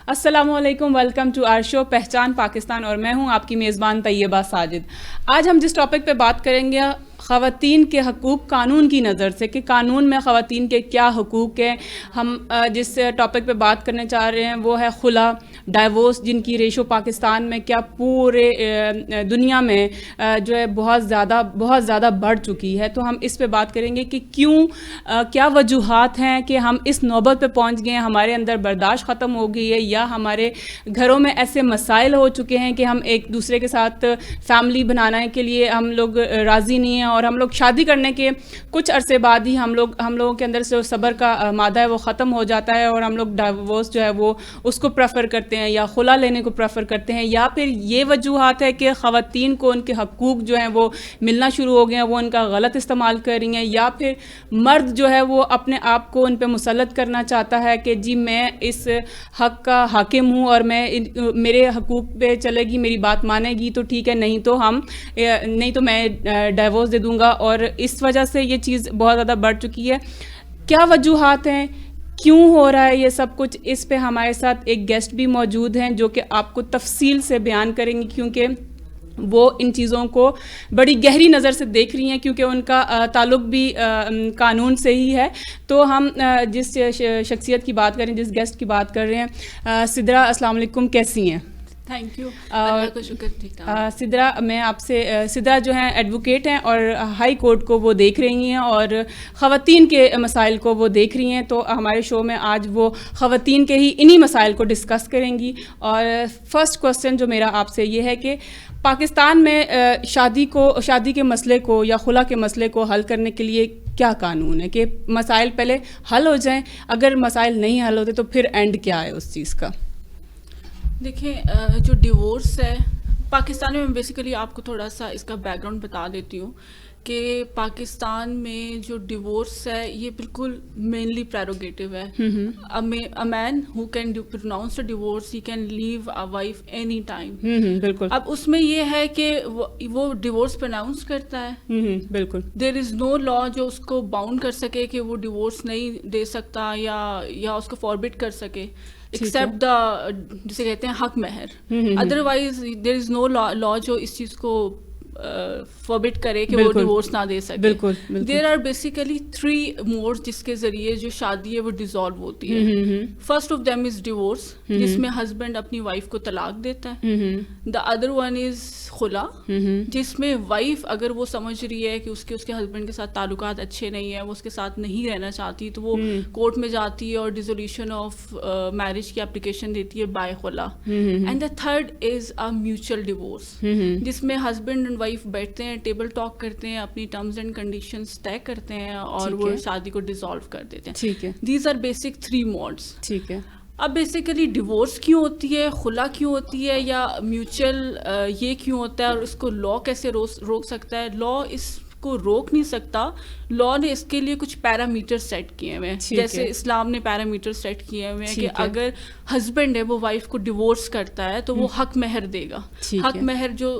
السلام علیکم، welcome to are شو پہچان پاکستان، اور میں ہوں آپ کی میزبان طیبہ ساجد. آج ہم جس ٹاپک پہ بات کریں گے خواتین کے حقوق قانون کی نظر سے، کہ قانون میں خواتین کے کیا حقوق ہیں. ہم جس ٹاپک پہ بات کرنے چاہ رہے ہیں وہ ہے خلا، ڈائیورس، جن کی ریشو پاکستان میں کیا پورے دنیا میں جو ہے بہت زیادہ بڑھ چکی ہے. تو ہم اس پہ بات کریں گے کہ کیا وجوہات ہیں کہ ہم اس نوبت پہ پہنچ گئے ہیں، ہمارے اندر برداشت ختم ہو گئی ہے، یا ہمارے گھروں میں ایسے مسائل ہو چکے ہیں کہ ہم ایک دوسرے کے ساتھ فیملی بنانے کے لیے ہم لوگ راضی نہیں ہیں، اور ہم لوگ شادی کرنے کے کچھ عرصے بعد ہی ہم لوگوں کے اندر سے صبر کا مادہ ہے وہ ختم ہو جاتا ہے، اور ہم لوگ ڈائیورس جو ہے وہ اس کو پریفر کرتے ہیں یا خلا لینے کو پریفر کرتے ہیں. یا پھر یہ وجوہات ہے کہ خواتین کو ان کے حقوق جو ہیں وہ ملنا شروع ہو گئے ہیں، وہ ان کا غلط استعمال کر رہی ہیں. یا پھر مرد جو ہے وہ اپنے آپ کو ان پہ مسلط کرنا چاہتا ہے کہ جی میں اس حق کا حاکم ہوں، اور میرے حقوق پہ چلے گی، میری بات مانے گی تو ٹھیک ہے، نہیں تو میں ڈائیورس دے دوں گا. اور اس وجہ سے یہ چیز بہت زیادہ بڑھ چکی ہے. کیا وجوہات ہیں، کیوں ہو رہا ہے یہ سب کچھ؟ اس پہ ہمارے ساتھ ایک گیسٹ بھی موجود ہیں جو کہ آپ کو تفصیل سے بیان کریں گی، کیونکہ وہ ان چیزوں کو بڑی گہری نظر سے دیکھ رہی ہیں، کیونکہ ان کا تعلق بھی قانون سے ہی ہے. تو ہم جس شخصیت کی بات کریں، جس گیسٹ کی بات کر رہے ہیں، سدرا، السلام علیکم، کیسی ہیں؟ تھینک یو، اللہ کا شکر. سدرا، میں آپ سے، سدرا جو ہیں ایڈوکیٹ ہیں اور ہائی کورٹ کو وہ دیکھ رہی ہیں اور خواتین کے مسائل کو وہ دیکھ رہی ہیں. تو ہمارے شو میں آج وہ خواتین کے ہی انہی مسائل کو ڈسکس کریں گی. اور فرسٹ کوسچن جو میرا آپ سے یہ ہے کہ پاکستان میں شادی کے مسئلے کو یا خلا کے مسئلے کو حل کرنے کے لیے کیا قانون ہے کہ مسائل پہلے حل ہو جائیں؟ اگر مسائل نہیں حل ہوتے تو پھر اینڈ کیا ہے اس چیز کا؟ دیکھیں، جو ڈیورس ہے پاکستان میں، بیسیکلی آپ کو تھوڑا سا اس کا بیک گراؤنڈ بتا دیتی ہوں کہ پاکستان میں جو ڈیورس ہے یہ بالکل مینلی پریروگیٹو ہے. A man who can pronounce a divorce, he can leave a wife any time. بالکل. اب اس میں یہ ہے کہ وہ ڈیورس پروناؤنس کرتا ہے. بالکل. دیر از نو لا جو اس کو باؤنڈ کر سکے کہ وہ ڈیورس نہیں دے سکتا یا اس کو فاربٹ کر سکے، ایکسیپٹ دا جسے کہتے ہیں حق مہر. ادروائز دیر از نو لا جو اس چیز کو فاربٹ کرے کہ وہ ڈیورس نہ دے سکے. دیر آر بیسیکلی 3 موڈز جس کے ذریعے جو شادی ہے وہ ڈیزالو ہوتی ہے. First of them is divorce, جس میں ہسبینڈ اپنی وائف کو طلاق دیتا ہے. دا ادر ون از خلا، جس میں وائف اگر وہ سمجھ رہی ہے کہ اس کے ہسبینڈ کے ساتھ تعلقات اچھے نہیں ہیں، وہ اس کے ساتھ نہیں رہنا چاہتی، تو وہ کورٹ میں جاتی ہے اور ڈیزولیوشن آف میرج کی اپلیکیشن دیتی ہے by khula. And the third is a mutual divorce, جس میں ہسبینڈ اینڈ وائف بیٹھتے ہیں، ٹیبل ٹاک کرتے ہیں، اپنی ٹرمز اینڈ کنڈیشنز طے کرتے ہیں اور وہ شادی کو ڈیزالو کر دیتے ہیں. ٹھیک ہے. These are basic 3 modes. ٹھیک ہے. اب بیسیکلی ڈیورس کیوں ہوتی ہے، خلا کیوں ہوتی ہے، یا میوچل یہ کیوں ہوتا ہے، اور اس کو لا کیسے روک سکتا ہے؟ لا اس کو روک نہیں سکتا. لا نے اس کے لیے کچھ پیرامیٹر سیٹ کیے ہوئے ہیں، جیسے اسلام نے پیرامیٹر سیٹ کیے ہوئے ہیں کہ اگر ہسبینڈ ہے وہ وائف کو ڈیورس کرتا ہے تو وہ حق مہر دے گا. حق مہر جو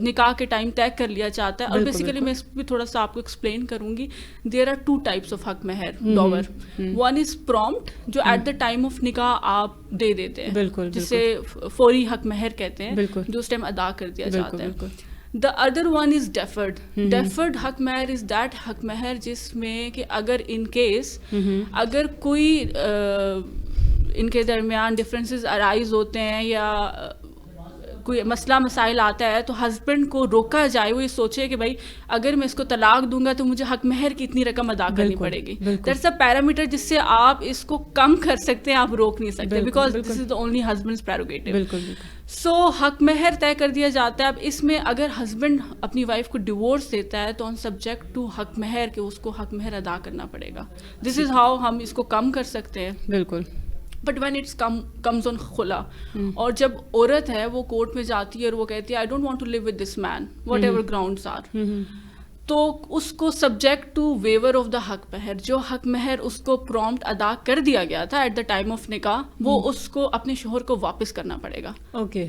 نکاح کے ٹائم طے کر لیا جاتا ہے. اور بیسیکلی میں اس پہ تھوڑا سا آپ کو ایکسپلین کروں گی. دیر آر 2 ٹائپس آف حق مہر ڈاور. ون از پرومپٹ، جو ایٹ دا ٹائم آف نکاح آپ دے دیتے ہیں، جسے فوری حق مہر کہتے ہیں، جو اس ٹائم ادا کر دیا جاتا ہے. The other one is deferred. Deferred حق مہر is that حق مہر جس میں کہ اگر in case اگر کوئی ان کے درمیان ڈفرینسز ارائز ہوتے ہیں یا کوئی مسئلہ مسائل آتا ہے تو ہسبینڈ کو روکا جائے، وہ یہ سوچے کہ بھائی اگر میں اس کو طلاق دوں گا تو مجھے حق مہر کی اتنی رقم ادا کرنی پڑے گی. دیٹس اے پیرامیٹر جس سے آپ اس کو کم کر سکتے ہیں، آپ روک نہیں سکتے، because this is the only husband's prerogative. So حق مہر طے کر دیا جاتا ہے. اب اس میں اگر ہسبینڈ اپنی وائف کو ڈیورس دیتا ہے تو آن سبجیکٹ ٹو حق مہر کہ اس کو حق مہر ادا کرنا پڑے گا. دس از ہاؤ ہم اس کو کم کر سکتے ہیں. بالکل. But when it's comes on khula, اور جب عورت ہے وہ کورٹ میں جاتی ہے اور وہ کہتی ہے I don't want to live with this man whatever grounds are, تو اس کو subject to waiver of the haq mehr, جو حق مہر اس کو پرومپٹ ادا کر دیا گیا تھا ایٹ دا ٹائم آف نکاح، وہ اس کو اپنے شوہر کو واپس کرنا پڑے گا. Okay.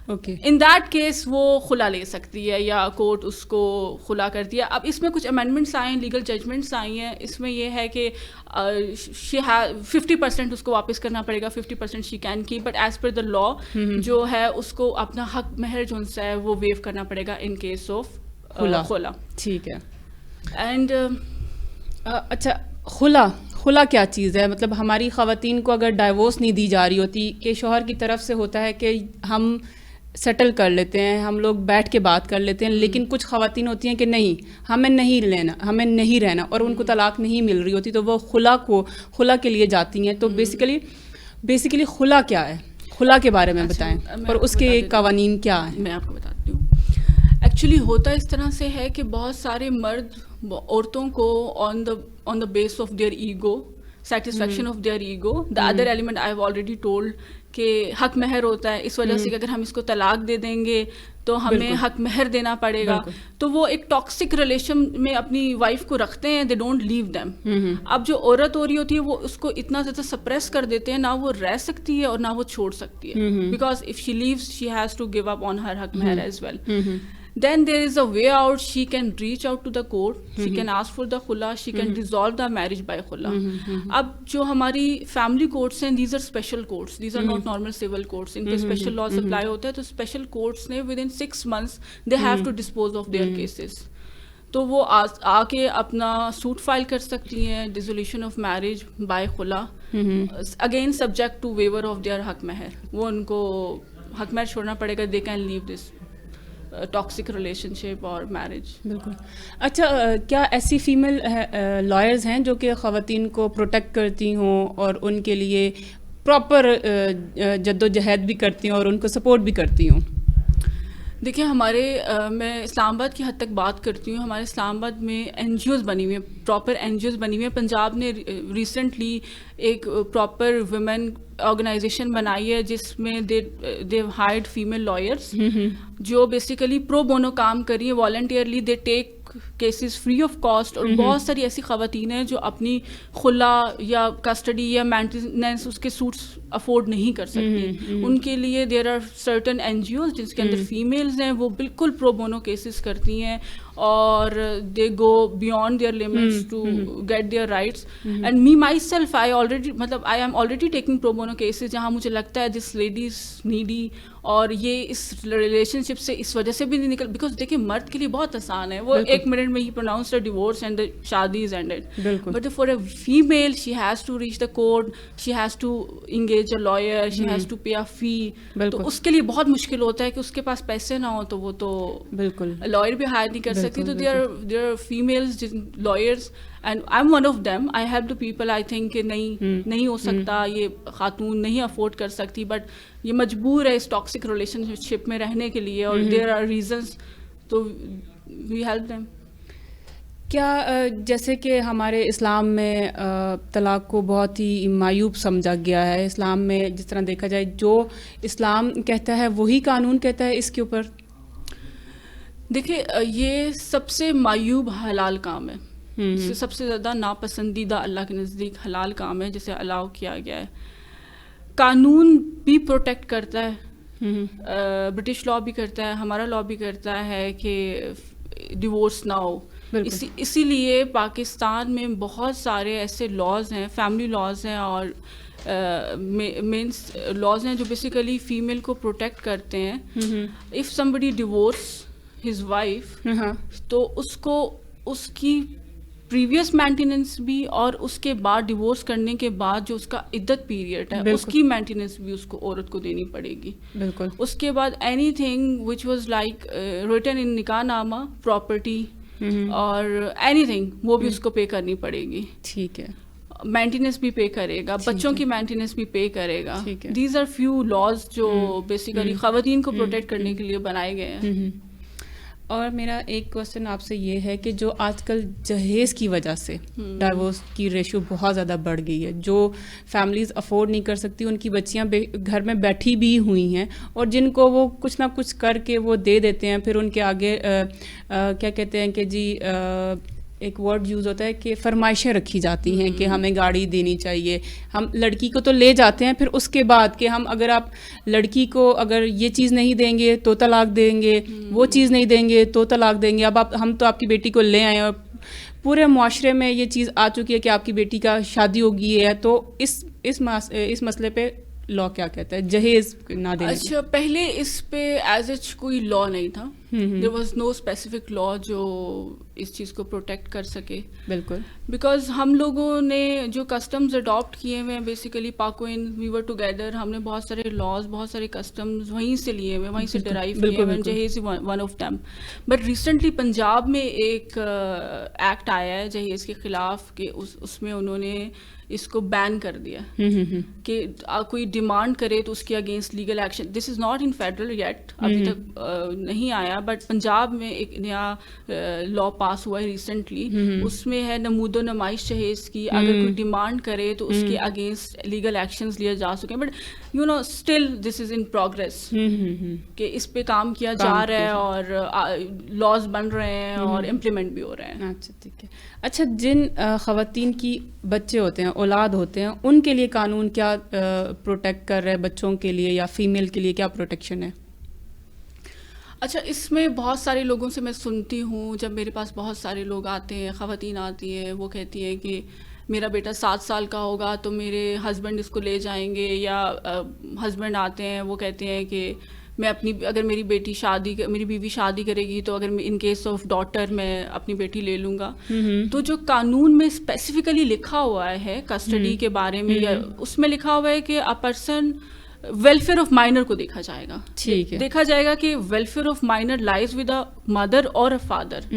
Okay. In that case وہ خلا لے سکتی ہے یا کورٹ اس کو خلا کر دیا. اب اس میں کچھ امینڈمنٹس آئے ہیں, لیگل ججمنٹس آئی ہیں. اس میں یہ ہے کہ 50% اس کو واپس کرنا پڑے گا, 50% she can keep, but as per the law جو ہے اس کو اپنا حق مہر جو سا ہے وہ ویو کرنا پڑے گا ان کیس آف خلا. ٹھیک ہے. اینڈ اچھا, خلا کیا چیز ہے؟ مطلب ہماری خواتین کو اگر ڈائیورس نہیں دی جا رہی ہوتی, کہ شوہر کی طرف سے ہوتا ہے کہ ہم سیٹل کر لیتے ہیں, ہم لوگ بیٹھ کے بات کر لیتے ہیں, لیکن کچھ خواتین ہوتی ہیں کہ نہیں, ہمیں نہیں لینا, ہمیں نہیں رہنا, اور ان کو طلاق نہیں مل رہی ہوتی, تو وہ خلا کے لیے جاتی ہیں. تو بیسیکلی خلا کیا ہے؟ خلا کے بارے میں بتائیں, اور اس کے قوانین کیا ہیں. میں آپ کو بتاتی ہوں. ایکچولی ہوتا اس طرح سے ہے کہ بہت سارے مرد عورتوں کو on the base of their ego, satisfaction of their ego, the other element I have already told کہ حق مہر ہوتا ہے, اس وجہ سے کہ اگر ہم اس کو طلاق دے دیں گے تو ہمیں حق مہر دینا پڑے گا, تو وہ ایک ٹاکسک ریلیشن میں اپنی وائف کو رکھتے ہیں, دے ڈونٹ لیو دیم. اب جو عورت ہو رہی ہوتی ہے وہ اس کو اتنا زیادہ سپریس کر دیتے ہیں, نہ وہ رہ سکتی ہے اور نہ وہ چھوڑ سکتی ہے, because if she leaves she has to give up on her حق مہر as well. Then there is a way out. She can reach out to the court. She can ask for the khula. She can dissolve the marriage by khula. اب جو ہماری family courts ہیں, these are special courts. These are not normal civil courts. ان پہ special laws apply ہوتا ہے, تو special courts نے within 6 months they have to dispose of their cases. تو وہ آ کے اپنا سوٹ فائل کر سکتی ہیں, dissolution of marriage by khula. Again subject to waiver of their حق مہر. وہ ان کو حق مہر چھوڑنا پڑے گا. They can leave this toxic relationship اور میرج. بالکل. اچھا, کیا ایسی فیمیل لائرز ہیں جو کہ خواتین کو پروٹیکٹ کرتی ہوں اور ان کے لیے پراپر جد و جہد بھی کرتی ہوں اور ان کو سپورٹ بھی کرتی ہوں؟ دیکھیں, میں اسلام آباد کی حد تک بات کرتی ہوں. ہمارے اسلام آباد میں این جی اوز بنی ہوئی ہیں, پراپر این جی اوز بنی ہوئی ہیں. پنجاب نے ریسنٹلی ایک پراپر ویمن آرگنائزیشن بنائی ہے جس میں دے ہائرڈ فیمیل لائرس جو بیسیکلی پرو بونو کام کر رہی ہیں, voluntarily they take cases free of cost. اور بہت ساری ایسی خواتین ہیں جو اپنی خلا یا کسٹڈی یا مینٹیننس اس کے سوٹس افورڈ نہیں کر سکتی. ان کے لیے there are certain N G Os جس کے اندر فیمیلز ہیں, وہ بالکل پرو بونو کیسز کرتی ہیں اور they go beyond their limits to get their rights. And me myself I am already taking pro bono cases جہاں مجھے لگتا ہے دس لیڈی از نیڈی, اور یہ اس ریلیشن شپ سے اس وجہ سے بھی نہیں نکل, بیکاز دیکھیں مرد کے لیے بہت آسان ہے, وہ 1 منٹ میں ہی پروناؤنس دا ڈیورس اینڈ شادی is ended. But for a female she has to reach the court, she has to engage a lawyer, she has to pay a fee. تو اس کے لیے بہت مشکل ہوتا ہے کہ اس کے پاس پیسے نہ ہوں تو وہ تو بالکل لائر بھی ہائر نہیں کر سکتی. تو there are families lawyers and I am one of them. I have the people I think کہ نہیں ہو سکتا, یہ خاتون نہیں افورڈ کر سکتی, بٹ یہ مجبور ہے اس ٹاکسک ریلیشن شپ میں رہنے کے لیے, اور دیر آر ریزنس, تو وی ہیلپ دیم. کیا جیسے کہ ہمارے اسلام میں طلاق کو بہت ہی معیوب سمجھا گیا ہے, اسلام میں جس طرح دیکھا جائے جو اسلام کہتا ہے وہی قانون کہتا ہے اس کے اوپر؟ دیکھیں, یہ سب سے معیوب حلال کام ہے, سب سے زیادہ ناپسندیدہ اللہ کے نزدیک حلال کام ہے جسے الاؤ کیا گیا ہے. قانون بھی پروٹیکٹ کرتا ہے, برٹش لا بھی کرتا ہے, ہمارا لا بھی کرتا ہے کہ ڈیورس نہ ہو. اسی لیے پاکستان میں بہت سارے ایسے لاز ہیں, فیملی لاز ہیں اور مینس لاز ہیں جو بیسیکلی فیمیل کو پروٹیکٹ کرتے ہیں. If somebody divorce his wife تو اس کو اس کی پریویس مینٹیننس بھی اور اس کے بعد ڈیورس کرنے کے بعد جو اس کا عدت پیریڈ ہے اس کی مینٹیننس بھی اس کو عورت کو دینی پڑے گی. بالکل. اس کے بعد any thing which was like written in نکاح نامہ, پراپرٹی اور اینی تھنگ, وہ بھی اس کو پے کرنی پڑے گی. ٹھیک ہے. مینٹیننس بھی پے کرے گا, بچوں کی مینٹیننس بھی پے کرے گا. دیز آر فیو لاز جو بیسیکلی خواتین کو پروٹیکٹ کرنے کے لیے بنائے گئے ہیں. اور میرا ایک کوشچن آپ سے یہ ہے کہ جو آج کل جہیز کی وجہ سے ڈائیورس کی ریشو بہت زیادہ بڑھ گئی ہے, جو فیملیز افورڈ نہیں کر سکتی, ان کی بچیاں گھر میں بیٹھی بھی ہوئی ہیں, اور جن کو وہ کچھ نہ کچھ کر کے وہ دے دیتے ہیں, پھر ان کے آگے کیا کہتے ہیں کہ جی ایک ورڈ یوز ہوتا ہے کہ فرمائشیں رکھی جاتی ہیں کہ ہمیں گاڑی دینی چاہیے. ہم لڑکی کو تو لے جاتے ہیں, پھر اس کے بعد کہ ہم اگر آپ لڑکی کو اگر یہ چیز نہیں دیں گے تو طلاق دیں گے, وہ چیز نہیں دیں گے تو طلاق دیں گے. اب ہم تو آپ کی بیٹی کو لے آئے اور پورے معاشرے میں یہ چیز آ چکی ہے کہ آپ کی بیٹی کا شادی ہو گئی ہے, تو اس مسئلے پہ لا کیا کہتا ہے جہیز نہ دینے؟ اچھا, پہلے اس پہ ایز اچ کوئی لا نہیں تھا. There was no specific law جو اس چیز کو پروٹیکٹ کر سکے. بالکل, بیکاز ہم لوگوں نے جو کسٹمز اڈاپٹ کیے ہوئے ہیں بیسیکلی پاکوین وی ور ٹوگیدر, ہم نے بہت سارے لاز, بہت سارے کسٹمز وہیں سے لیے ہوئے, وہیں سے ڈرائیو کیے ہوئے, جہیز one of them. But recently Punjab میں ایک ایکٹ آیا ہے جہیز کے خلاف کہ اس میں انہوں نے اس کو بین کر دیا کہ کوئی ڈیمانڈ کرے تو اس کے against legal action. This is not in federal yet, ابھی تک نہیں آیا, بٹ پنجاب میں ایک نیا لا پاس ہوا ہے ریسنٹلی. اس میں ہے نمود و نمائش جہیز کی, اگر کوئی ڈیمانڈ کرے تو اس کے اگینسٹ لیگل ایکشنز لیے جا سکیں. But you know still this is in progress کہ اس پہ کام کیا جا رہا ہے اور لاز بن رہے ہیں اور امپلیمنٹ بھی ہو رہے ہیں. اچھا ٹھیک ہے. اچھا, جن خواتین کی بچے ہوتے ہیں, اولاد ہوتے ہیں, ان کے لیے قانون کیا پروٹیکٹ کر رہے ہیں؟ بچوں کے لیے یا فیمیل کے لیے کیا پروٹیکشن ہے؟ اچھا, اس میں بہت سارے لوگوں سے میں سنتی ہوں, جب میرے پاس بہت سارے لوگ آتے ہیں, خواتین آتی ہیں, وہ کہتی ہیں کہ میرا بیٹا 7 سال کا ہوگا تو میرے ہسبینڈ اس کو لے جائیں گے, یا ہسبینڈ آتے ہیں وہ کہتے ہیں کہ میں اگر میری بیوی شادی کرے گی تو اگر ان کیس آف ڈاٹر میں اپنی بیٹی لے لوں گا. تو جو قانون میں اسپیسیفکلی لکھا ہوا ہے کسٹڈی کے بارے میں, یا اس میں لکھا ہوا ہے کہ a person welfare of minor کو دیکھا جائے گا. ٹھیک ہے, دیکھا جائے گا کہ welfare of minor lies with a mother اور اے فادر.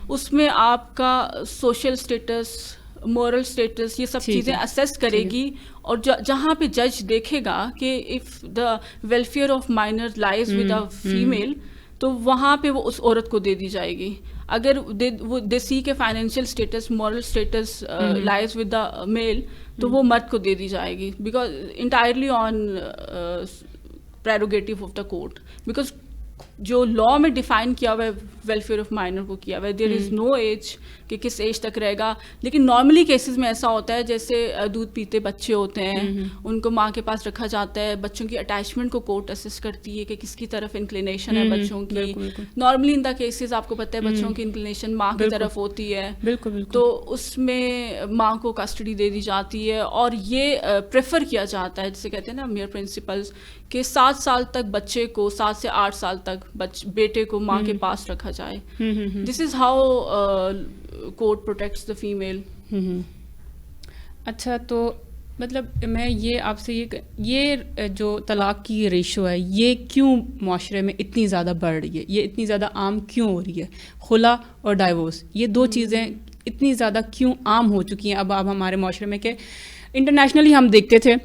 اس میں آپ کا سوشل اسٹیٹس, مورل اسٹیٹس, یہ سب چیزیں اسیس کرے گی, اور جہاں پہ جج دیکھے گا کہ if the welfare of minor lies with a female, تو وہاں پہ وہ اس عورت کو دے دی جائے گی. اگر دے سی کے financial status, moral status lies with the male, تو وہ مرد کو دے دی جائے گی, because entirely on prerogative of the court. Because جو لا میں ڈیفائن کیا ہوا ہے ویلفیئر آف مائنر کو کیا ہوا ہے, دیر از نو ایج کہ کس ایج تک رہے گا. لیکن نارملی کیسز میں ایسا ہوتا ہے جیسے دودھ پیتے بچے ہوتے ہیں, ان کو ماں کے پاس رکھا جاتا ہے, بچوں کی اٹیچمنٹ کو کورٹ اسیس کرتی ہے کہ کس کی طرف انکلینیشن ہے بچوں کی. نارملی ان دا کیسز آپ کو پتہ ہے بچوں کی انکلینیشن ماں کی طرف ہوتی ہے, تو اس میں ماں کو کسٹڈی دے دی جاتی ہے. اور یہ پریفر کیا جاتا ہے, جسے کہتے ہیں نا میئر پرنسپلز, کہ 7 سال تک بچے کو, 7 سے 8 سال تک بیٹے کو ماں کے پاس رکھا جائے. This is how court protects the female. اچھا, تو مطلب میں یہ آپ سے یہ جو طلاق کی ریشو ہے, یہ کیوں معاشرے میں اتنی زیادہ بڑھ رہی ہے, یہ اتنی زیادہ عام کیوں ہو رہی ہے؟ خلا اور ڈائیورس, یہ 2 چیزیں اتنی زیادہ کیوں عام ہو چکی ہیں اب ہمارے معاشرے میں, کہ انٹرنیشنلی ہم دیکھتے تھے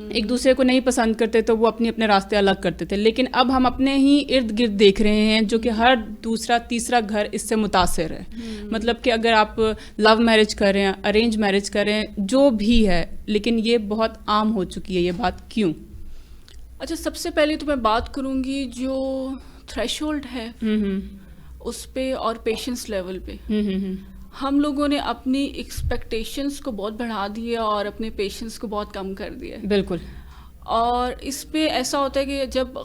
ایک دوسرے کو نہیں پسند کرتے تو وہ اپنے راستے الگ کرتے تھے, لیکن اب ہم اپنے ہی ارد گرد دیکھ رہے ہیں جو کہ ہر دوسرا تیسرا گھر اس سے متاثر ہے. مطلب کہ اگر آپ لو میرج کریں, ارینج میرج کریں, جو بھی ہے, لیکن یہ بہت عام ہو چکی ہے یہ بات, کیوں؟ اچھا, سب سے پہلے تو میں بات کروں گی جو تھریش ہولڈ ہے اس پہ اور پیشنس لیول پہ. ہم لوگوں نے اپنی ایکسپیکٹیشنس کو بہت بڑھا دیا اور اپنے پیشنس کو بہت کم کر دیا. بالکل. اور اس پہ ایسا ہوتا ہے کہ جب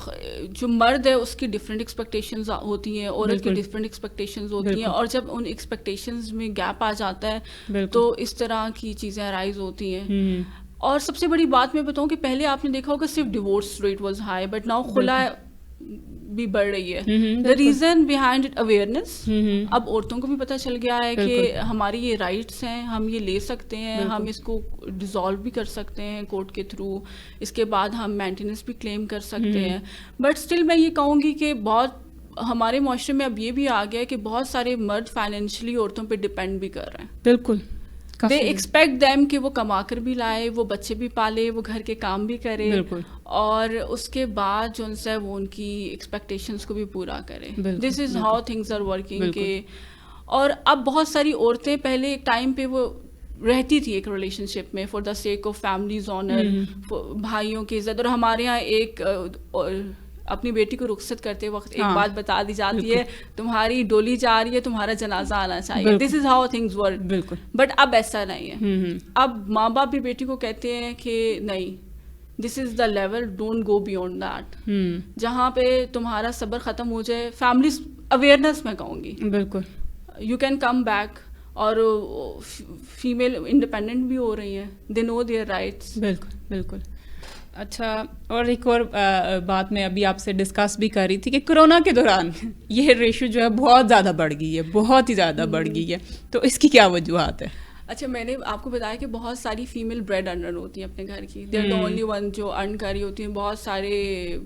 جو مرد ہے اس کی ڈفرینٹ ایکسپیکٹیشنز ہوتی ہیں, عورت کی ڈفرینٹ ایکسپیکٹیشنز ہوتی ہیں, اور جب ان ایکسپیکٹیشنز میں گیپ آ جاتا ہے تو اس طرح کی چیزیں ارائز ہوتی ہیں. اور سب سے بڑی بات میں بتاؤں کہ پہلے آپ نے دیکھا ہوگا صرف divorce rate was high, but now khula بھی بڑھ رہی ہے. The reason behind it awareness. اب عورتوں کو بھی پتہ چل گیا ہے کہ ہماری یہ رائٹس ہیں, ہم یہ لے سکتے ہیں, ہم اس کو ڈیزالو بھی کر سکتے ہیں کورٹ کے تھرو, اس کے بعد ہم مینٹیننس بھی کلیم کر سکتے ہیں. بٹ اسٹل میں یہ کہوں گی کہ بہت ہمارے معاشرے میں اب یہ بھی آ گیا ہے کہ بہت سارے مرد فائنینشلی عورتوں پہ ڈپینڈ بھی کر رہے ہیں. بالکل. دے ایکسپیکٹ دیم کہ وہ کما کر بھی لائے, وہ بچے بھی پالے, وہ گھر کے کام بھی کرے, اور اس کے بعد جو ان سے وہ ان کی ایکسپیکٹیشنس کو بھی پورا کرے. This is how things are working. کے اور اب بہت ساری عورتیں, پہلے ایک ٹائم پہ وہ رہتی تھی ایک ریلیشن شپ میں for the sake of families owner, بھائیوں کی عزت. اور ہمارے یہاں ایک اپنی بیٹی کو رخصت کرتے وقت ایک بات بتا دی جاتی ہے, تمہاری ڈولی جا رہی ہے, تمہارا جنازہ آنا چاہیے. دس از ہاؤ تھنگز ورک. بالکل. بٹ اب ایسا نہیں ہے. اب ماں باپ بھی بیٹی کو کہتے ہیں کہ نہیں, this is the level, don't go beyond that. جہاں پہ تمہارا صبر ختم ہو جائے, فیملی اویئرنیس میں کہوں گی. بالکل. You can come back. اور فیمیل انڈیپینڈنٹ بھی ہو رہی ہیں, دے نو دیئر رائٹس. بالکل بالکل. اچھا, اور ایک اور بات میں ابھی آپ سے ڈسکس بھی کر رہی تھی کہ کرونا کے دوران یہ ریشو جو ہے بہت زیادہ بڑھ گئی ہے, بہت ہی زیادہ بڑھ گئی ہے, تو اس کی کیا وجوہات ہے؟ اچھا, میں نے آپ کو بتایا کہ بہت ساری فیمیل بریڈ ارنر ہوتی ہیں اپنے گھر کی. They are the only one جو ارن کر رہی ہوتی ہیں. بہت سارے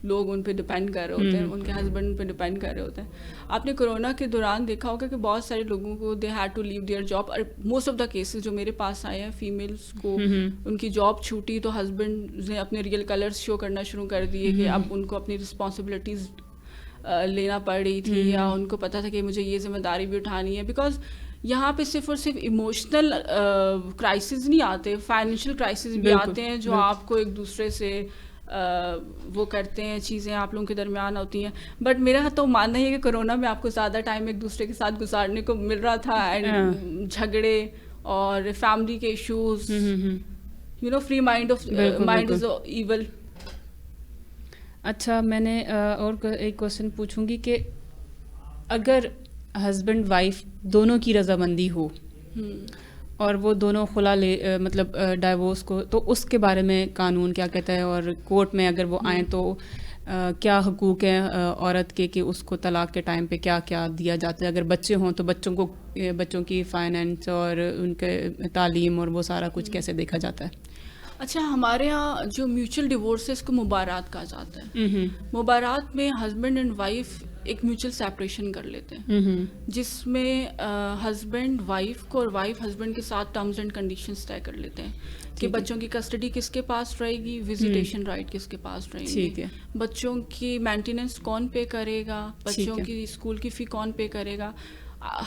لوگ ان پہ ڈپینڈ کر رہے ہوتے ہیں, ان کے ہسبینڈ ان پہ ڈپینڈ کر رہے ہوتے ہیں. آپ نے کرونا کے دوران دیکھا ہوگا کہ بہت سارے لوگوں کو they had to leave their job. اور موسٹ آف دا کیسز جو میرے پاس آئے ہیں, فیمیلس کو ان کی جاب چھوٹی تو ہسبینڈ نے اپنے ریئل کلرس شو کرنا شروع کر دیے کہ اب ان کو اپنی رسپانسبلٹیز لینا پڑ رہی تھی, یا ان کو پتہ تھا کہ مجھے یہ ذمہ داری بھی اٹھانی ہے. بیکاز یہاں پہ صرف اور صرف ایموشنل کرائسس نہیں آتے, فائنینشیل کرائسس بھی آتے ہیں جو آپ کو ایک دوسرے سے وہ کرتے ہیں, چیزیں آپ لوگوں کے درمیان ہوتی ہیں. بٹ میرا تو ماننا یہ ہے کہ کرونا میں آپ کو زیادہ ٹائم ایک دوسرے کے ساتھ گزارنے کو مل رہا تھا, اینڈ جھگڑے اور فیملی کے issues, you know, free mind is evil. اچھا, میں نے اور ایک کوشچن پوچھوں گی کہ اگر ہسبینڈ وائف دونوں کی رضامندی ہو اور وہ دونوں خلا لے, مطلب ڈائیورس کو, تو اس کے بارے میں قانون کیا کہتا ہے, اور کورٹ میں اگر وہ آئیں تو کیا حقوق ہیں عورت کے کہ اس کو طلاق کے ٹائم پہ کیا کیا دیا جاتا ہے؟ اگر بچے ہوں تو بچوں کی فائنینس اور ان کے تعلیم اور وہ سارا کچھ کیسے دیکھا جاتا ہے؟ اچھا, ہمارے یہاں جو میوچل ڈیورس ہے اس کو مبارات کہا جاتا ہے. مبارات میں ہسبینڈ اینڈ وائف ایک میوچل سیپریشن کر لیتے ہیں, جس میں ہسبینڈ وائف کو اور وائف ہسبینڈ کے ساتھ ٹرمز اینڈ کنڈیشنز طے کر لیتے ہیں کہ بچوں کی کسٹڈی کس کے پاس رہے گی, وزیٹیشن رائٹ کس کے پاس رہیں گے, بچوں کی مینٹیننس کون پے کرے گا, بچوں کی اسکول کی فی کون پے کرے گا.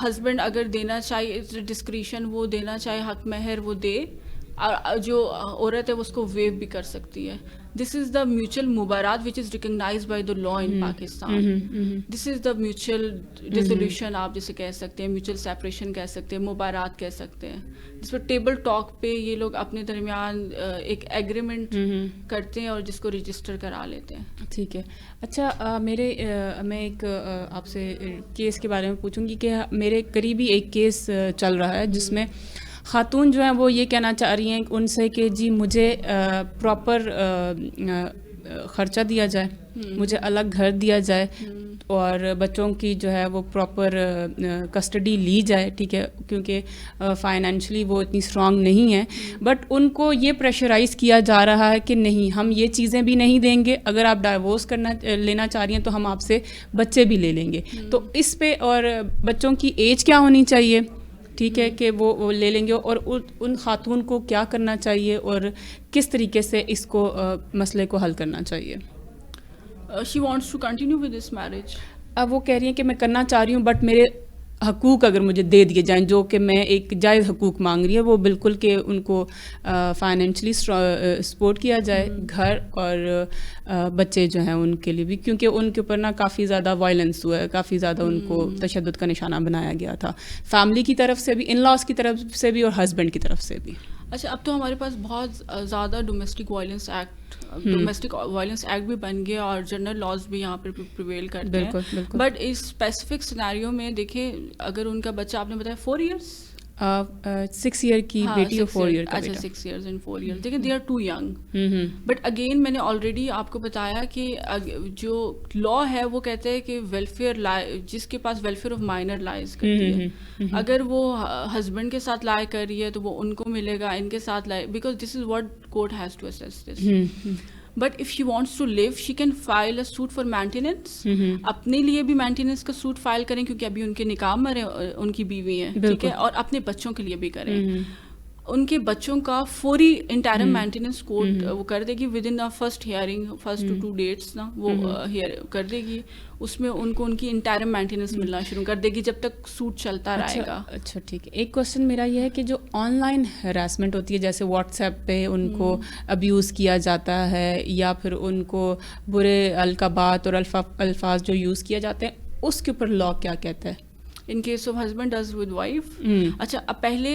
ہسبینڈ اگر دینا چاہے ڈسکریشن وہ دینا چاہے, حق مہر وہ دے, اور جو عورت ہے وہ اس کو ویو بھی کر سکتی ہے. دس از دا میوچل مبارات which is recognised by the law in Pakistan. This is the mutual resolution, آپ جسے کہہ سکتے ہیں, میوچل سیپریشن کہہ سکتے ہیں, مبارات کہہ سکتے ہیں, جس پر ٹیبل ٹاک پہ یہ لوگ اپنے درمیان ایک ایگریمنٹ کرتے ہیں اور جس کو رجسٹر کرا لیتے ہیں. ٹھیک ہے. اچھا, میں ایک آپ سے کیس کے بارے میں پوچھوں گی کہ میرے قریبی ایک کیس چل رہا ہے جس میں خاتون جو ہیں وہ یہ کہنا چاہ رہی ہیں ان سے کہ جی مجھے پراپر خرچہ دیا جائے, مجھے الگ گھر دیا جائے, اور بچوں کی جو ہے وہ پراپر کسٹڈی لی جائے. ٹھیک ہے, کیونکہ فائنینشلی وہ اتنی اسٹرانگ نہیں ہے, بٹ ان کو یہ پریشرائز کیا جا رہا ہے کہ نہیں, ہم یہ چیزیں بھی نہیں دیں گے, اگر آپ ڈائیورس لینا چاہ رہی ہیں تو ہم آپ سے بچے بھی لے لیں گے. تو اس پہ, اور بچوں کی ایج کیا ہونی چاہیے, ٹھیک ہے, کہ وہ لے لیں گے, اور ان خاتون کو کیا کرنا چاہیے اور کس طریقے سے اس کو مسئلے کو حل کرنا چاہیے؟ She wants to continue with this marriage. اب وہ کہہ رہی ہیں کہ میں کرنا چاہ رہی ہوں, بٹ میرے حقوق اگر مجھے دے دیے جائیں, جو کہ میں ایک جائز حقوق مانگ رہی ہے, وہ بالکل کہ ان کو فائنینشلی سپورٹ کیا جائے, گھر اور بچے جو ہیں ان کے لیے بھی, کیونکہ ان کے اوپر نا کافی زیادہ وائلنس ہوا ہے, کافی زیادہ ان کو تشدد کا نشانہ بنایا گیا تھا, فیملی کی طرف سے بھی, ان لاس کی طرف سے بھی, اور ہسبینڈ کی طرف سے بھی. اچھا, اب تو ہمارے پاس بہت زیادہ ڈومیسٹک وائلنس ایکٹ بھی بن گیا, اور جنرل لاز بھی یہاں پر پریویل کرتے ہیں. بٹ اس اسپیسیفک سینیریو میں دیکھیں, اگر ان کا بچہ, آپ نے بتایا 4 years 6 ایئر کی بیٹی اور 4 ایئر کا بیٹا. اچھا, 6 years and 4 years, دیکھیں they are too young. But again میں نے آلریڈی آپ کو بتایا کہ جو لا ہے وہ کہتے ہیں کہ ویلفیئر, جس کے پاس ویلفیئر آف مائنر لائز کرتی ہے, اگر وہ ہسبینڈ کے ساتھ لائے کر رہی ہے تو وہ ان کو ملے گا, ان کے ساتھ لائے, because this is what court has to assess this. But if she wants to leave, she can file a suit for maintenance. اپنے لیے بھی مینٹیننس کا سوٹ فائل کریں, کیونکہ ابھی ان کے نکاح میں ان کی بیوی ہیں, ٹھیک ہے, اور اپنے بچوں کے لیے بھی کریں. ان کے بچوں کا فوری انٹرم مینٹیننس کورٹ وہ کر دے گی within first hearing, first 2 dates نا وہ کر دے گی. اس میں ان کو ان کی انٹرم مینٹیننس ملنا شروع کر دے گی جب تک سوٹ چلتا رہے گا. اچھا ٹھیک ہے. ایک کوشچن میرا یہ ہے کہ جو آن لائن ہراسمنٹ ہوتی ہے، جیسے واٹس ایپ پہ ان کو ابیوز کیا جاتا ہے یا پھر ان کو برے القابات اور الفاظ جو یوز کیا جاتے ہیں، اس کے اوپر لا کیا کہتا ہے؟ In case of husband does with wife. اچھا، اب پہلے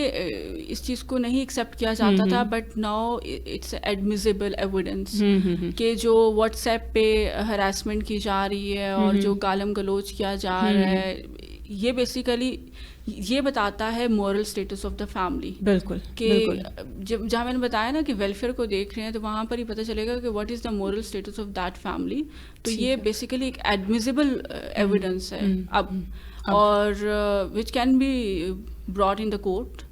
اس چیز کو نہیں ایکسیپٹ کیا جاتا تھا، بٹ ناؤ اٹس ایڈمیزیبل ایویڈنس کہ جو واٹس ایپ پہ ہراسمنٹ کی جا رہی ہے اور جو گالم گلوچ کیا جا رہا ہے، یہ بیسیکلی یہ بتاتا ہے moral status of the family. بالکل. کہ جہاں میں نے بتایا نا کہ ویلفیئر کو دیکھ رہے ہیں، تو وہاں پر ہی پتہ چلے گا کہ what is the moral status of that family. تو یہ بیسیکلی ایک ایڈمیزیبل ایویڈنس ہے اب، اور which can be brought in the court,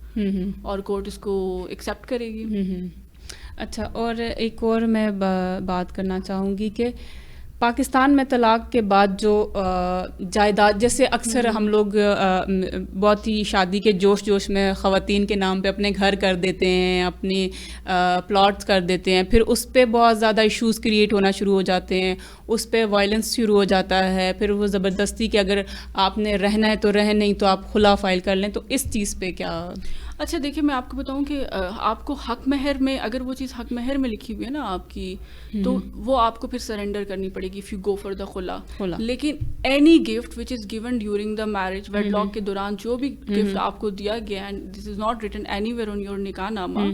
اور کورٹ اس کو ایکسیپٹ کرے گی. اچھا، اور ایک اور میں بات کرنا چاہوں گی کہ پاکستان میں طلاق کے بعد جو جائیداد، جیسے اکثر ہم لوگ بہت ہی شادی کے جوش میں خواتین کے نام پہ اپنے گھر کر دیتے ہیں، اپنی پلاٹس کر دیتے ہیں، پھر اس پہ بہت زیادہ ایشوز کریٹ ہونا شروع ہو جاتے ہیں، اس پہ وائلنس شروع ہو جاتا ہے، پھر وہ زبردستی کہ اگر آپ نے رہنا ہے تو رہیں، نہیں تو آپ خلا فائل کر لیں. تو اس چیز پہ کیا؟ اچھا دیکھیے، میں آپ کو بتاؤں کہ آپ کو حق مہر میں، اگر وہ چیز حق مہر میں لکھی ہوئی ہے نا آپ کی، تو وہ آپ کو پھر سرنڈر کرنی پڑے گی if you go for the khula. لیکن any gift which is given during the marriage, wedlock کے دوران جو بھی گفٹ آپ کو دیا گیا، and this is not written anywhere on your nikah nama,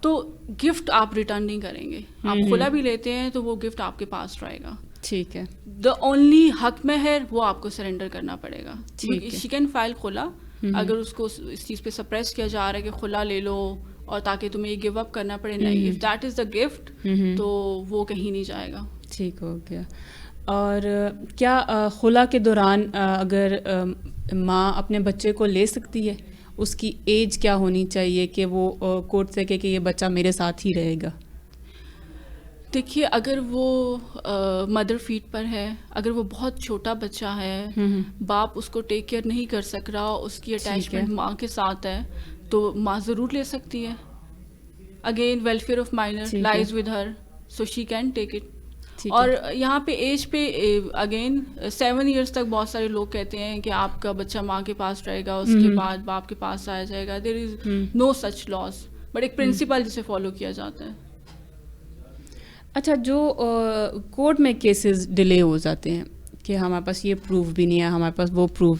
تو گفٹ آپ ریٹرن نہیں کریں گے. آپ خلا بھی لیتے ہیں تو وہ گفٹ آپ کے پاس رہے گا. ٹھیک ہے. دا اونلی حق مہر وہ آپ کو سرنڈر کرنا پڑے گا. شی کین فائل خلا اگر اس کو اس چیز پہ سپریس کیا جا رہا ہے کہ خلا لے لو اور تاکہ تمہیں یہ گیو اپ کرنا پڑے. نہیں، if that is the gift تو وہ کہیں نہیں جائے گا. ٹھیک ہو گیا. اور کیا خلا کے دوران اگر ماں اپنے بچے کو لے سکتی ہے؟ اس کی ایج کیا ہونی چاہیے کہ وہ کورٹ سے کہ یہ بچہ میرے ساتھ ہی رہے گا؟ دیکھیے، اگر وہ مدر فیٹ پر ہے، اگر وہ بہت چھوٹا بچہ ہے، باپ اس کو ٹیک کیئر نہیں کر سک رہا، اس کی اٹیچمنٹ ماں کے ساتھ ہے، تو ماں ضرور لے سکتی ہے. Again welfare of minor lies with her, so she can take it. اور یہاں پہ ایج پہ اگین 7 ایئرس تک بہت سارے لوگ کہتے ہیں کہ آپ کا بچہ ماں کے پاس رہے گا، اس کے بعد باپ کے پاس آیا جائے گا. دیر is know such laws, but ایک پرنسپل جسے فالو کیا جاتا ہے. اچھا، جو کورٹ میں کیسز ڈیلے ہو جاتے ہیں کہ ہمارے پاس یہ پروف بھی نہیں ہے، ہمارے پاس وہ پروف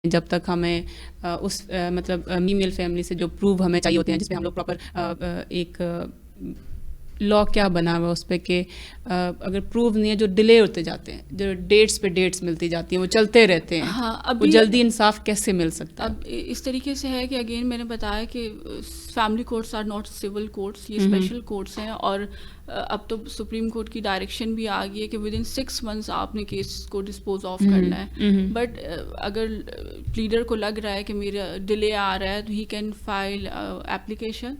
جب تک ہمیں اس مطلب فیمیل فیملی سے جو پروف ہمیں چاہیے ہوتے ہیں، جس پہ ہم لوگ پراپر ایک لا کیا بنا ہوا اس پہ کہ اگر پروف نہیں ہے، جو ڈیلے ہوتے جاتے ہیں، جو ڈیٹس پہ ڈیٹس ملتی جاتی ہیں، وہ چلتے رہتے ہیں. ہاں، اب جلدی انصاف کیسے مل سکتا ہے؟ اب اس طریقے سے ہے کہ اگین میں نے بتایا کہ family courts are not civil courts, یہ اسپیشل کورٹس ہیں. اور اب تو سپریم کورٹ کی ڈائریکشن بھی آ گئی ہے کہ ود ان 6 months آپ نے کیس کو ڈسپوز آف کرنا ہے. بٹ اگر پلیڈر کو لگ رہا ہے کہ میرا ڈیلے آ رہا ہے، تو he can file application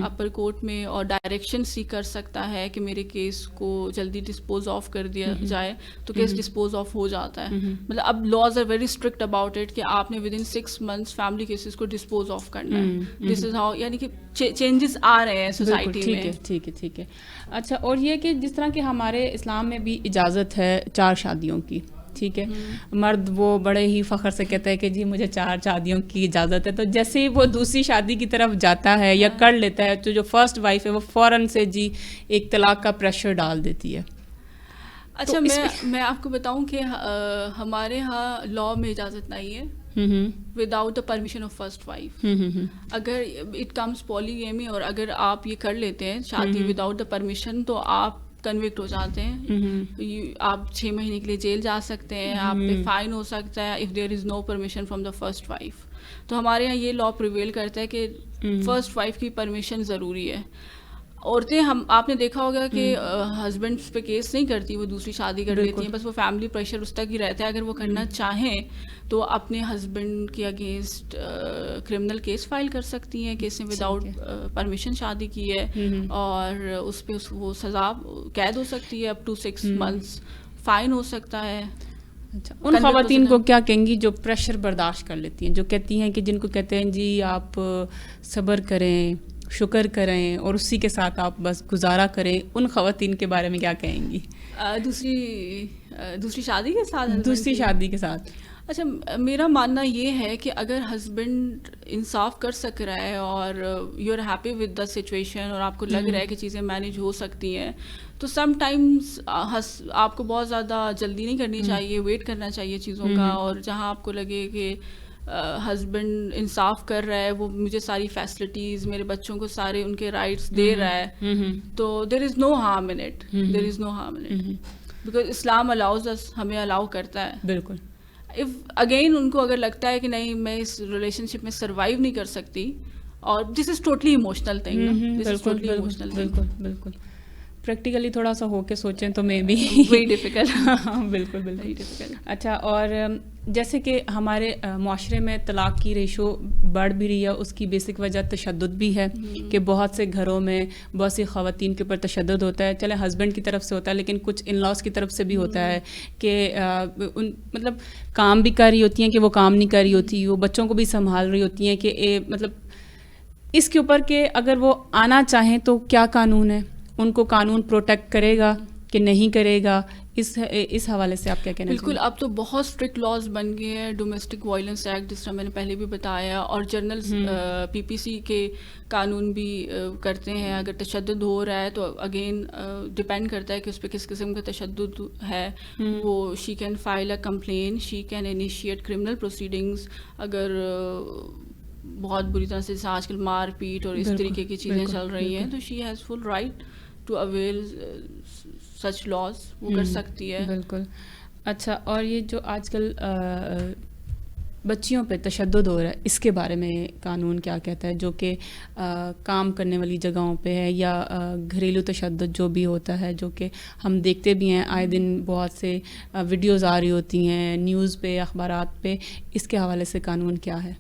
upper court میں اور ڈائریکشن سیک کر سکتا ہے کہ میرے کیس کو جلدی ڈسپوز آف کر دیا جائے. تو کیس ڈسپوز آف ہو جاتا ہے. مطلب اب laws are very strict about it کہ آپ نے within 6 months family cases کو ڈسپوز آف کرنا ہے. دس از ہاؤ، یعنی کہ چینجز آ رہے ہیں سوسائٹی میں. ٹھیک ہے. اچھا، اور یہ کہ جس طرح کہ ہمارے اسلام میں بھی اجازت ہے 4 شادیوں کی، ٹھیک ہے، مرد وہ بڑے ہی فخر سے کہتا ہے کہ جی مجھے 4 شادیوں کی اجازت ہے. تو جیسے ہی وہ دوسری شادی کی طرف جاتا ہے یا کر لیتا ہے، تو جو فرسٹ وائف ہے وہ فوراً سے جی ایک طلاق کا پریشر ڈال دیتی ہے. اچھا، میں آپ کو بتاؤں کہ ہمارے ہاں لا میں اجازت نہیں ہے without the permission of first wife. اگر اٹ کمس پولیگیمی، اور اگر آپ یہ کر لیتے ہیں شادی وداؤٹ دا پرمیشن، تو آپ کنوکٹ ہو جاتے ہیں. آپ 6 مہینے کے لیے جیل جا سکتے ہیں، آپ پہ فائن ہو سکتا ہے if there is no permission from the first wife. تو ہمارے یہاں یہ لا پریویل کرتا ہے کہ فرسٹ وائف کی پرمیشن ضروری ہے. عورتیں آپ نے دیکھا ہوگا کہ ہسبینڈ پہ کیس نہیں کرتی، وہ دوسری شادی کر لیتی ہیں، بس وہ فیملی پریشر اس تک ہی رہتا ہے. اگر وہ کرنا چاہیں تو اپنے ہسبینڈ کے اگینسٹ کرمنل کیس فائل کر سکتی ہیں کہ اس نے وداؤٹ پرمیشن شادی کی ہے، اور اس پہ وہ سزا قید ہو سکتی ہے اپ ٹو 6 months، فائن ہو سکتا ہے. اچھا، ان خواتین کو کیا کہیں گی جو پریشر برداشت کر لیتی ہیں، جو کہتی ہیں کہ جن کو کہتے ہیں جی آپ صبر کریں، شکر کریں اور اسی کے ساتھ آپ بس گزارا کریں، ان خواتین کے بارے میں کیا کہیں گی؟ دوسری شادی کے ساتھ، دوسری شادی کے ساتھ. اچھا، میرا ماننا یہ ہے کہ اگر ہسبینڈ انصاف کر سک رہا ہے اور you are happy with the situation اور آپ کو لگ رہا ہے کہ چیزیں مینیج ہو سکتی ہیں، تو سم ٹائمز آپ کو بہت زیادہ جلدی نہیں کرنی چاہیے، ویٹ کرنا چاہیے چیزوں کا. اور جہاں آپ کو لگے کہ ہسبینڈ انصاف کر رہا ہے، وہ مجھے ساری فیسلٹیز، میرے بچوں کو سارے ان کے رائٹس دے رہا ہے، تو there is no harm in it, there is no harm in it, because Islam allows اس، ہمیں الاؤ کرتا ہے. بالکل. اف اگین ان کو اگر لگتا ہے کہ نہیں میں اس ریلیشن شپ میں سروائیو نہیں کر سکتی، اور this is totally emotional thing, this is totally emotional thing. بالکل بالکل. پریکٹیکلی تھوڑا سا ہو کے سوچیں تو میں بھی ویری ڈیفیکلٹ. بالکل بالکل. اچھا، اور جیسے کہ ہمارے معاشرے میں طلاق کی ریشو بڑھ بھی رہی ہے، اس کی بیسک وجہ تشدد بھی ہے کہ بہت سے گھروں میں بہت سی خواتین کے اوپر تشدد ہوتا ہے. چلے ہسبینڈ کی طرف سے ہوتا ہے، لیکن کچھ ان لاز کی طرف سے بھی ہوتا ہے کہ مطلب کام بھی کر رہی ہوتی ہیں کہ وہ کام نہیں کر رہی ہوتی، وہ بچوں کو بھی سنبھال رہی ہوتی ہیں کہ مطلب اس کے اوپر کہ اگر وہ آنا چاہیں تو کیا قانون ہے، ان کو قانون پروٹیکٹ کرے گا کہ نہیں کرے گا؟ اس حوالے سے آپ کیا کہنا چاہیں؟ بالکل، اب تو بہت اسٹرکٹ لاز بن گئے ہیں. ڈومیسٹک وائلنس ایکٹ، جس طرح میں نے پہلے بھی بتایا، اور جنرل پی پی سی کے قانون بھی کرتے ہیں. اگر تشدد ہو رہا ہے تو اگین ڈپینڈ کرتا ہے کہ اس پہ کس قسم کا تشدد ہے. وہ she can file a complain, she can initiate criminal proceedings. اگر بہت بری طرح سے آج کل مار پیٹ اور اس طریقے کی چیزیں چل رہی ہیں، تو she has full right to avail such laws, وہ کر سکتی ہے. بالکل. اچھا، اور یہ جو آج کل بچیوں پہ تشدد ہو رہا ہے، اس کے بارے میں قانون کیا کہتا ہے، جو کہ کام کرنے والی جگہوں پہ ہے، یا گھریلو تشدد جو بھی ہوتا ہے، جو کہ ہم دیکھتے بھی ہیں آئے دن بہت سے ویڈیوز آ رہی ہوتی ہیں نیوز پہ، اخبارات پہ، اس کے حوالے سے قانون کیا ہے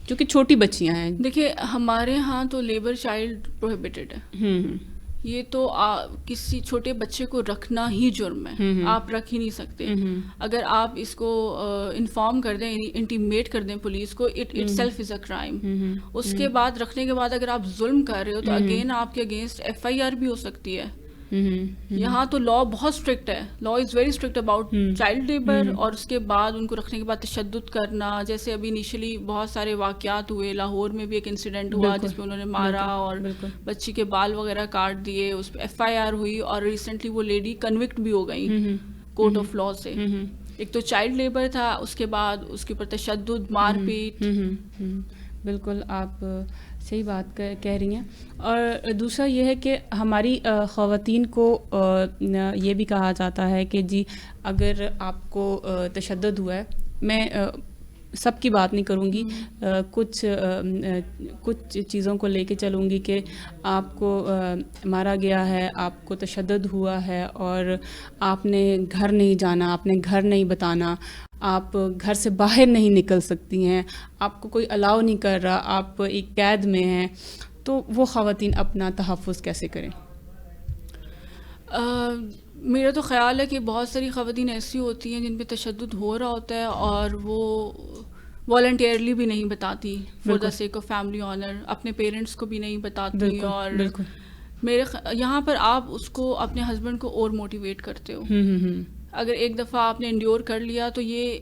جو کہ چھوٹی بچیاں ہیں؟ دیکھیے، ہمارے ہاں تو لیبر چائلڈ پروہیبٹڈ ہے. یہ تو کسی چھوٹے بچے کو رکھنا ہی جرم ہے، آپ رکھ ہی نہیں سکتے. اگر آپ اس کو انفارم کر دیں، انٹیمیٹ کر دیں پولیس کو، itself is a crime. اس کے بعد رکھنے کے بعد اگر آپ ظلم کر رہے ہو تو اگین آپ کے اگینسٹ ایف آئی آر بھی ہو سکتی ہے. یہاں تو لا بہت اسٹرکٹ ہے، law is very strict about child labour. اور اس کے بعد ان کو رکھنے کے بعد تشدد کرنا، جیسے ابھی انیشلی بہت سارے واقعات ہوئے، لاہور میں بھی ایک انسیڈنٹ ہوا جس میں انہوں نے مارا اور بچی کے بال وغیرہ کاٹ دیے، اس پہ ایف آئی آر ہوئی، اور ریسنٹلی وہ لیڈی کنوکٹ بھی ہو گئی کورٹ آف لا سے. ایک تو چائلڈ لیبر تھا، اس کے بعد اس کے اوپر تشدد، مار پیٹ. بالکل، آپ صحیح بات کہہ رہی ہیں. اور دوسرا یہ ہے کہ ہماری خواتین کو یہ بھی کہا جاتا ہے کہ جی اگر آپ کو تشدد ہوا ہے، میں سب کی بات نہیں کروں گی، کچھ چیزوں کو لے کے چلوں گی کہ آپ کو مارا گیا ہے، آپ کو تشدد ہوا ہے اور آپ نے گھر نہیں جانا، آپ نے گھر نہیں بتانا، آپ گھر سے باہر نہیں نکل سکتی ہیں، آپ کو کوئی الاؤ نہیں کر رہا، آپ ایک قید میں ہیں، تو وہ خواتین اپنا تحفظ کیسے کریں؟ میرا تو خیال ہے کہ بہت ساری خواتین ایسی ہوتی ہیں جن پہ تشدد ہو رہا ہوتا ہے اور وہ والنٹیئرلی بھی نہیں بتاتی، for the sake of family owner, اپنے پیرنٹس کو بھی نہیں بتاتی. اور میرے یہاں پر آپ اس کو، اپنے ہسبینڈ کو اور موٹیویٹ کرتے ہو. اگر ایک دفعہ آپ نے انڈیور کر لیا تو یہ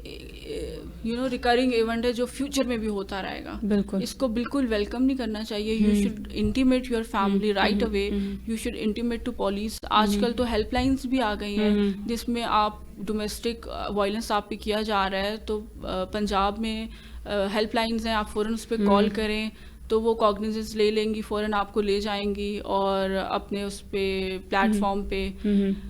ریکرنگ ایونٹ ہے جو فیوچر میں بھی ہوتا رہے گا. اس کو بالکل ویلکم نہیں کرنا چاہیے. You should intimate your family right away, you should intimate to police. آج کل تو ہیلپ لائنس بھی آ گئی ہیں جس میں آپ ڈومیسٹک وائلنس آپ پہ کیا جا رہا ہے تو پنجاب میں ہیلپ لائنز ہیں، آپ فوراً اس پہ کال کریں تو وہ کاگنیزنس لے لیں گی، فوراً آپ کو لے جائیں گی اور اپنے اس پہ پلیٹ فارم پہ.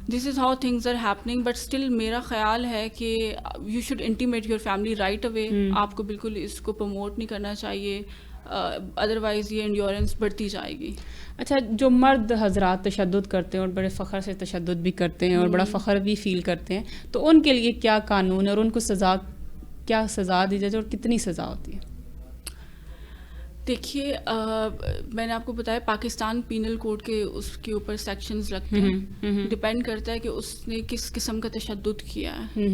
This is how things are happening. But still میرا خیال ہے کہ you should intimate your family right away. آپ کو بالکل اس کو پروموٹ نہیں کرنا چاہیے، ادروائز یہ انڈیورنس بڑھتی جائے گی. اچھا، جو مرد حضرات تشدد کرتے ہیں اور بڑے فخر سے تشدد بھی کرتے ہیں اور بڑا فخر بھی فیل کرتے ہیں، تو ان کے لیے کیا قانون ہے اور ان کو کیا سزا دی جائے اور کتنی سزا ہوتی ہے؟ دیکھیے میں نے آپ کو بتایا پاکستان پینل کوڈ کے اس کے اوپر سیکشنز لگتے ہیں, ڈپینڈ کرتا ہے کہ اس نے کس قسم کا تشدد کیا ہے.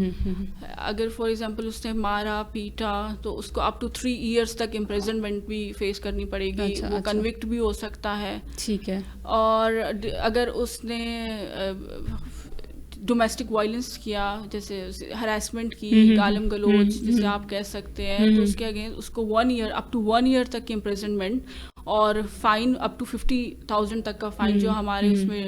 اگر فار ایگزامپل اس نے مارا پیٹا تو اس کو اپ ٹو 3 ایئرس تک امپریزنمنٹ بھی فیس کرنی پڑے گی, وہ کنوکٹ بھی ہو سکتا ہے. ٹھیک ہے. اور اگر اس نے ڈومیسٹک وائلنس کیا, جیسے ہراسمنٹ کی, گالم گلوچ جسے آپ کہہ سکتے ہیں, تو اس کے اگینسٹ اس کو 1 ایئر اپ ٹو 1 ایئر تک کی امپریزنمنٹ اور فائن اپ ٹو 50,000 تک کا فائن جو ہمارے اس میں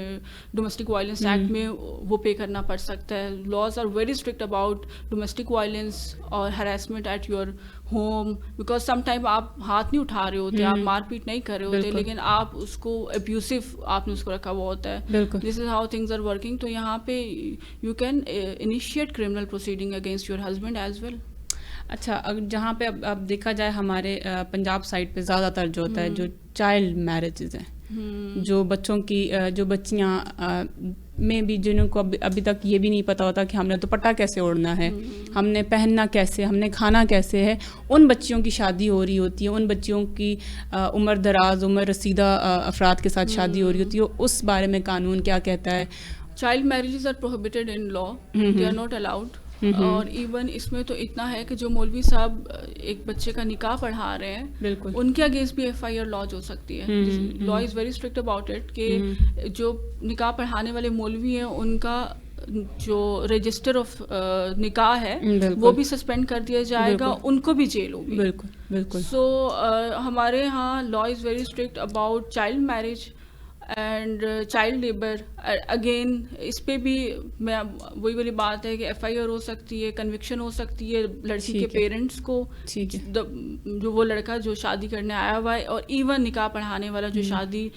ڈومیسٹک وائلنس ایکٹ میں وہ پے کرنا پڑ سکتا ہے. Laws are very strict about domestic violence اور harassment at your home, because some time آپ ہاتھ نہیں اٹھا رہے ہوتے, آپ مار پیٹ نہیں کر رہے ہوتے, لیکن آپ اس کو ابیوسو آپ نے اس کو رکھا ہوا ہوتا ہے. This is how things are working. تو یہاں پہ you can initiate criminal proceeding against your husband as well. اچھا, جہاں پہ اب دیکھا جائے ہمارے پنجاب سائڈ پہ زیادہ تر جو ہوتا ہے جو چائلڈ میرجز ہیں, جو بچوں کی جو بچیاں میں بھی جنہوں کو ابھی تک یہ بھی نہیں پتا ہوتا کہ ہم نے دوپٹہ کیسے اوڑھنا ہے, ہم نے پہننا کیسے, ہم نے کھانا کیسے ہے, ان بچیوں کی شادی ہو رہی ہوتی ہے, ان بچیوں کی عمر دراز عمر رسیدہ افراد کے ساتھ شادی ہو رہی ہوتی ہے. اس بارے میں قانون کیا کہتا ہے؟ Child marriages are prohibited in law, they are not allowed. اور ایون اس میں تو اتنا ہے کہ جو مولوی صاحب ایک بچے کا نکاح پڑھا رہے ہیں, بالکل ان کے اگینسٹ بھی FIR لانچ ہو سکتی ہے. Law is very strict about it کہ جو نکاح پڑھانے والے مولوی ہیں ان کا جو رجسٹر آف نکاح ہے وہ بھی سسپینڈ کر دیا جائے گا, ان کو بھی جیل ہوگی. بالکل بالکل. سو ہمارے ہاں law is very strict about child marriage and child labour. Again اس پہ بھی میں وہی والی بات ہے کہ FIR ہو سکتی ہے, کنوکشن ہو سکتی ہے لڑکی کے پیرنٹس کو, جو وہ لڑکا جو شادی کرنے آیا ہوا ہے, اور ایون نکاح پڑھانے والا جو شادی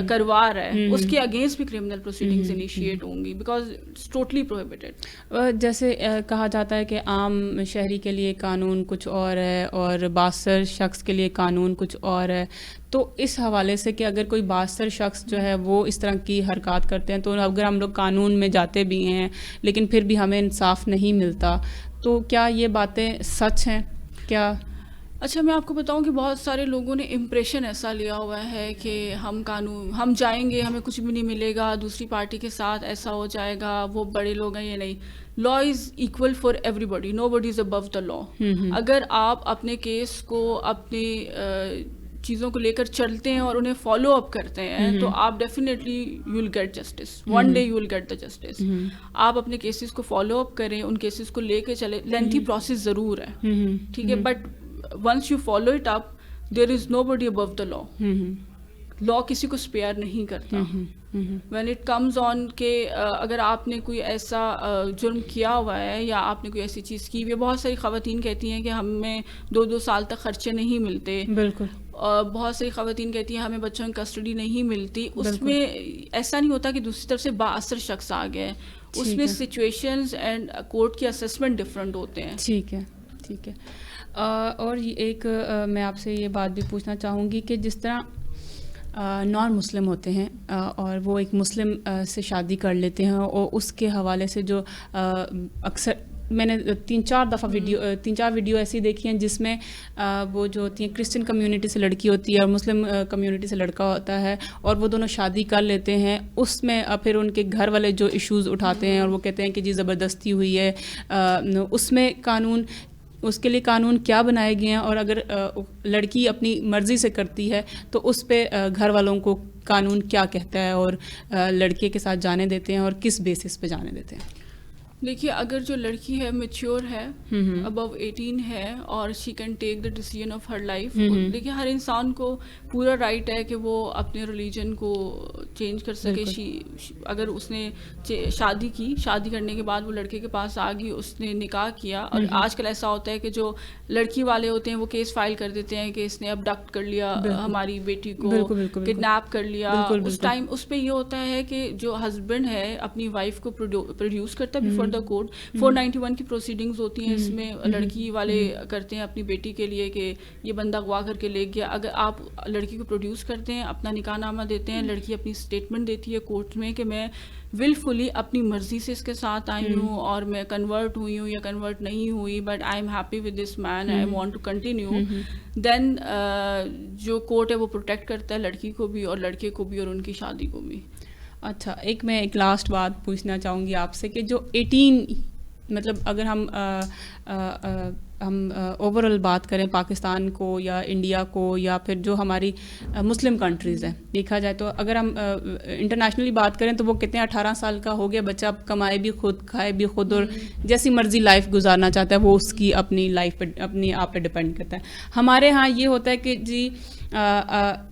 کروا رہا ہے اس کے اگینسٹ بھی کرمنل پروسیڈنگز انیشیٹ ہوں گی, بیکاز اٹس ٹوٹلی پروہیبٹڈ. جیسے کہا جاتا ہے کہ عام شہری کے لیے قانون کچھ اور ہے اور باثر شخص کے لیے قانون کچھ اور ہے, تو اس حوالے سے کہ اگر کوئی باثر شخص جو ہے وہ اس طرح کی حرکات کرتے ہیں, تو اگر ہم لوگ قانون میں جاتے بھی ہیں لیکن پھر بھی ہمیں انصاف نہیں ملتا, تو کیا یہ باتیں سچ ہیں کیا؟ اچھا, میں آپ کو بتاؤں کہ بہت سارے لوگوں نے امپریشن ایسا لیا ہوا ہے کہ ہم جائیں گے ہمیں کچھ بھی نہیں ملے گا, دوسری پارٹی کے ساتھ ایسا ہو جائے گا, وہ بڑے لوگ ہیں. یہ نہیں, لا از ایکول فار ایوری بڈی, نو بڈی از ابو دا لا. اگر آپ اپنے کیس کو اپنی چیزوں کو لے کر چلتے ہیں اور انہیں فالو اپ کرتے ہیں تو آپ definitely you will get justice, one day you will get the justice. آپ اپنے کیسز کو فالو اپ کریں, ان کیسز کو لے کے چلیں. لینتھی پروسیس ضرور ہے, ٹھیک ہے, but once you follow it up there is nobody above the law. law کسی کو اسپیئر نہیں کرتا. when it comes on کہ اگر آپ نے کوئی ایسا جرم کیا ہوا ہے یا آپ نے کوئی ایسی چیز کی ہوئی ہے, بہت ساری خواتین کہتی ہیں کہ ہمیں 2 سال تک خرچے نہیں ملتے. بالکل. بہت ساری خواتین کہتی ہیں ہمیں بچوں کی کسٹڈی نہیں ملتی. اس میں ایسا نہیں ہوتا کہ دوسری طرف سے بااثر شخص آ گیا ہے, اس میں سچویشنز اینڈ کورٹ کے اسسمنٹ ڈفرینٹ ہوتے ہیں. ٹھیک ہے, ٹھیک ہے. اور ایک میں آپ سے یہ بات بھی پوچھنا چاہوں گی کہ جس طرح نان مسلم ہوتے ہیں اور وہ ایک مسلم سے شادی کر لیتے ہیں, اور اس کے حوالے سے جو اکثر میں نے 3-4 ویڈیو ایسی دیکھی ہیں جس میں وہ جو ہوتی ہیں کرسچن کمیونٹی سے لڑکی ہوتی ہے اور مسلم کمیونٹی سے لڑکا ہوتا ہے, اور وہ دونوں شادی کر لیتے ہیں. اس میں پھر ان کے گھر والے جو ایشوز اٹھاتے ہیں اور وہ کہتے ہیں کہ جی زبردستی ہوئی ہے, اس میں اس کے لیے قانون کیا بنائے گئے ہیں, اور اگر لڑکی اپنی مرضی سے کرتی ہے تو اس پہ گھر والوں کو قانون کیا کہتا ہے, اور لڑکے کے ساتھ جانے دیتے ہیں اور کس بیسس پہ جانے دیتے ہیں؟ دیکھیے, اگر جو لڑکی ہے میچیور ہے, ابو 18 ہے, اور she can take the decision of her life. دیکھیے, ہر انسان کو پورا رائٹ ہے کہ وہ اپنے ریلیجن کو چینج کر سکے. اگر اس نے شادی کرنے کے بعد وہ لڑکے کے پاس آ گئی, اس نے نکاح کیا, اور آج کل ایسا ہوتا ہے کہ جو لڑکی والے ہوتے ہیں وہ کیس فائل کر دیتے ہیں کہ اس نے ابڈکٹ کر لیا ہماری بیٹی کو, کڈنیپ کر لیا. اس ٹائم اس پہ یہ ہوتا ہے کہ جو ہسبینڈ ہے اپنی وائف کو پروڈیوس کرتا ہے دا کوڈ. 491 کی پروسیڈنگز ہوتی ہیں, اس میں لڑکی والے کرتے ہیں اپنی بیٹی کے لیے کہ یہ بندہ اغوا کر کے لے گیا. اگر آپ لڑکی کو پروڈیوس کرتے ہیں, اپنا نکاح نامہ دیتے ہیں, لڑکی اپنی اسٹیٹمنٹ دیتی ہے کورٹ میں کہ میں ولفلی اپنی مرضی سے اس کے ساتھ آئی ہوں اور میں کنورٹ ہوئی ہوں یا کنورٹ نہیں ہوئی, but I am happy with this man, I want to continue, then جو کورٹ ہے وہ پروٹیکٹ کرتا ہے لڑکی کو بھی اور لڑکے کو بھی اور ان کی شادی کو بھی. اچھا, میں ایک لاسٹ بات پوچھنا چاہوں گی آپ سے کہ جو 18 مطلب اگر ہم اوور آل بات کریں پاکستان کو یا انڈیا کو یا پھر جو ہماری مسلم کنٹریز ہیں, دیکھا جائے تو اگر ہم انٹرنیشنلی بات کریں تو وہ کتنے 18 سال کا ہو گیا بچہ, اب کمائے بھی خود, کھائے بھی خود, اور جیسی مرضی لائف گزارنا چاہتا ہے وہ اس کی اپنی لائف پہ اپنی آپ پہ ڈپینڈ کرتا ہے. ہمارے ہاں یہ ہوتا ہے کہ جی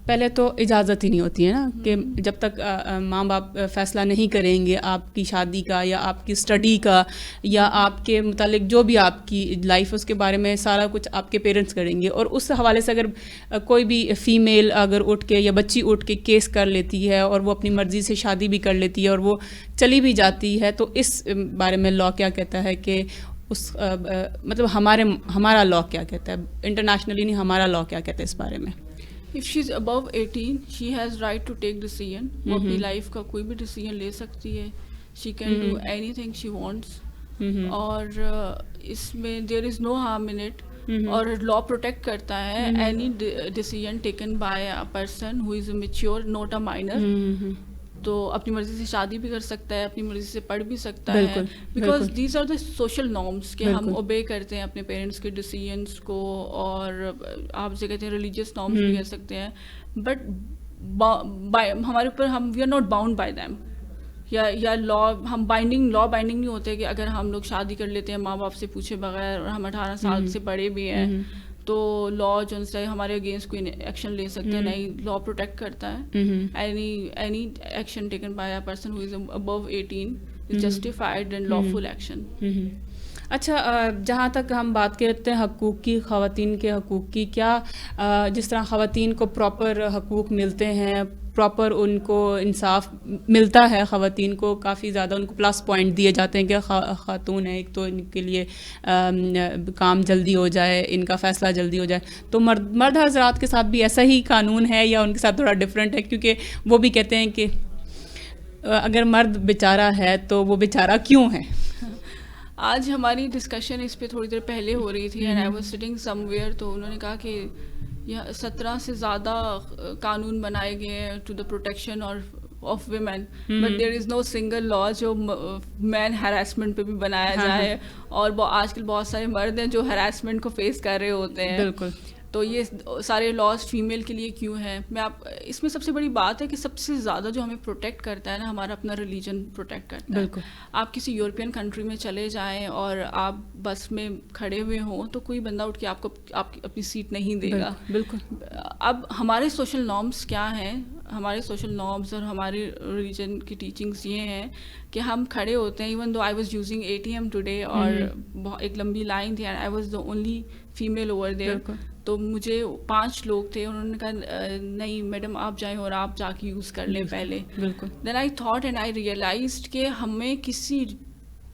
پہلے تو اجازت ہی نہیں ہوتی ہے نا, کہ جب تک ماں باپ فیصلہ نہیں کریں گے آپ کی شادی کا یا آپ کی اسٹڈی کا یا آپ کے متعلق جو بھی آپ کی لائف اس کے بارے میں سارا کچھ آپ کے پیرنٹس کریں گے. اور اس حوالے سے اگر کوئی بھی فیمیل اگر اٹھ کے یا بچی اٹھ کے کیس کر لیتی ہے اور وہ اپنی مرضی سے شادی بھی کر لیتی ہے اور وہ چلی بھی جاتی ہے, تو اس بارے میں لا کیا کہتا ہے کہ اس مطلب ہمارا لا کیا کہتا ہے, انٹرنیشنلی نہیں, ہمارا لا کیا کہتا ہے اس بارے میں؟ If she's above 18, she has right to take decision. وہ اپنی لائف کا کوئی بھی ڈیسیجن لے سکتی ہے. She can do anything she wants. اور اس میں there is no harm in it. اور law protect کرتا ہے any decision taken by a person who is mature, not a minor. تو اپنی مرضی سے شادی بھی کر سکتا ہے, اپنی مرضی سے پڑھ بھی سکتا ہے, because these are the social norms کہ ہم اوبے کرتے ہیں اپنے پیرنٹس کے ڈیسیجنس کو, اور آپ سے کہتے ہیں ریلیجیس نارمس بھی کہہ سکتے ہیں, بٹ ہمارے اوپر ہم we are not bound by them, یا لا ہم بائنڈنگ نہیں ہوتے کہ اگر ہم لوگ شادی کر لیتے ہیں ماں باپ سے پوچھے بغیر اور ہم 18 سال سے بڑے بھی ہیں تو لا جو سے ہمارے اگینسٹ کوئی ایکشن لے سکتے ہیں. نہیں, لا پروٹیکٹ کرتا ہے. Any action taken by a person who is above 18 is justified and lawful action. اچھا, جہاں تک ہم بات کرتے ہیں حقوق کی, خواتین کے حقوق کی, کیا جس طرح خواتین کو پراپر حقوق ملتے ہیں, پراپر ان کو انصاف ملتا ہے, خواتین کو کافی زیادہ ان کو پلس پوائنٹ دیے جاتے ہیں کہ خاتون ہے ایک تو ان کے لیے کام جلدی ہو جائے, ان کا فیصلہ جلدی ہو جائے, تو مرد حضرات کے ساتھ بھی ایسا ہی قانون ہے یا ان کے ساتھ تھوڑا ڈفرینٹ ہے؟ کیونکہ وہ بھی کہتے ہیں کہ اگر مرد بیچارہ ہے تو وہ بیچارہ کیوں ہے. آج ہماری ڈسکشن اس پہ تھوڑی دیر پہلے ہو رہی تھی and I was sitting some where, تو انہوں نے کہا کہ 17 سے زیادہ قانون بنائے گئے ہیں ٹو دا پروٹیکشن اور of women, but there is no single law جو مین ہراسمنٹ پہ بھی بنایا جائے, اور آج کل بہت سارے مرد ہیں جو ہراسمنٹ کو فیس کر رہے ہوتے ہیں. بالکل. تو یہ سارے لاز فیمیل کے لیے کیوں ہیں؟ اس میں سب سے بڑی بات ہے کہ سب سے زیادہ جو ہمیں پروٹیکٹ کرتا ہے نا, ہمارا اپنا ریلیجن پروٹیکٹ کرتا ہے. بالکل. آپ کسی یورپین کنٹری میں چلے جائیں اور آپ بس میں کھڑے ہوئے ہوں تو کوئی بندہ اٹھ کے آپ کو اپنی سیٹ نہیں دے گا. بالکل. اب ہمارے سوشل نارمس کیا ہیں؟ ہمارے سوشل نارمس اور ہماری ریلیجن کی ٹیچنگس یہ ہیں کہ ہم کھڑے ہوتے ہیں, even though I was using ATM today اور ایک لمبی لائن تھی and I was the only female over there, تو مجھے 5 لوگ تھے, انہوں نے کہا نہیں میڈم آپ جائیں اور آپ جا کے یوز کر لیں پہلے. بالکل. Then I thought and I realized کہ ہمیں کسی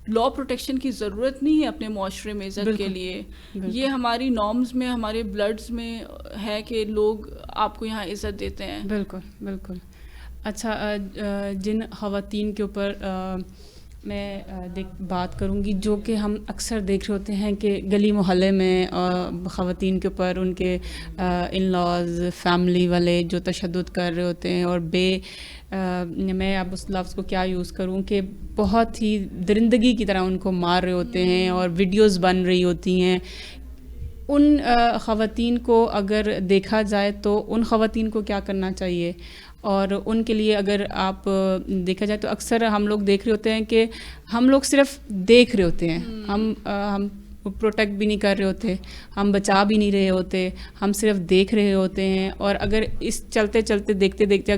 لا پروٹیکشن کی ضرورت نہیں ہے اپنے معاشرے میں عزت کے لیے. یہ ہماری نارمز میں, ہمارے بلڈز میں ہے کہ لوگ آپ کو یہاں عزت دیتے ہیں. بالکل. بالکل. اچھا, جن خواتین کے اوپر میں بات کروں گی جو کہ ہم اکثر دیکھ رہے ہوتے ہیں کہ گلی محلے میں خواتین کے اوپر ان کے ان لاز فیملی والے جو تشدد کر رہے ہوتے ہیں, اور میں اب اس لفظ کو کیا یوز کروں کہ بہت ہی درندگی کی طرح ان کو مار رہے ہوتے ہیں اور ویڈیوز بن رہی ہوتی ہیں. ان خواتین کو اگر دیکھا جائے تو ان خواتین کو کیا کرنا چاہیے؟ اور ان کے لیے اگر آپ دیکھا جائے تو اکثر ہم لوگ دیکھ رہے ہوتے ہیں کہ ہم لوگ صرف دیکھ رہے ہوتے ہیں, ہم پروٹیکٹ بھی نہیں کر رہے ہوتے, ہم بچا بھی نہیں رہے ہوتے, ہم صرف دیکھ رہے ہوتے ہیں. اور اگر اس چلتے چلتے دیکھتے دیکھتے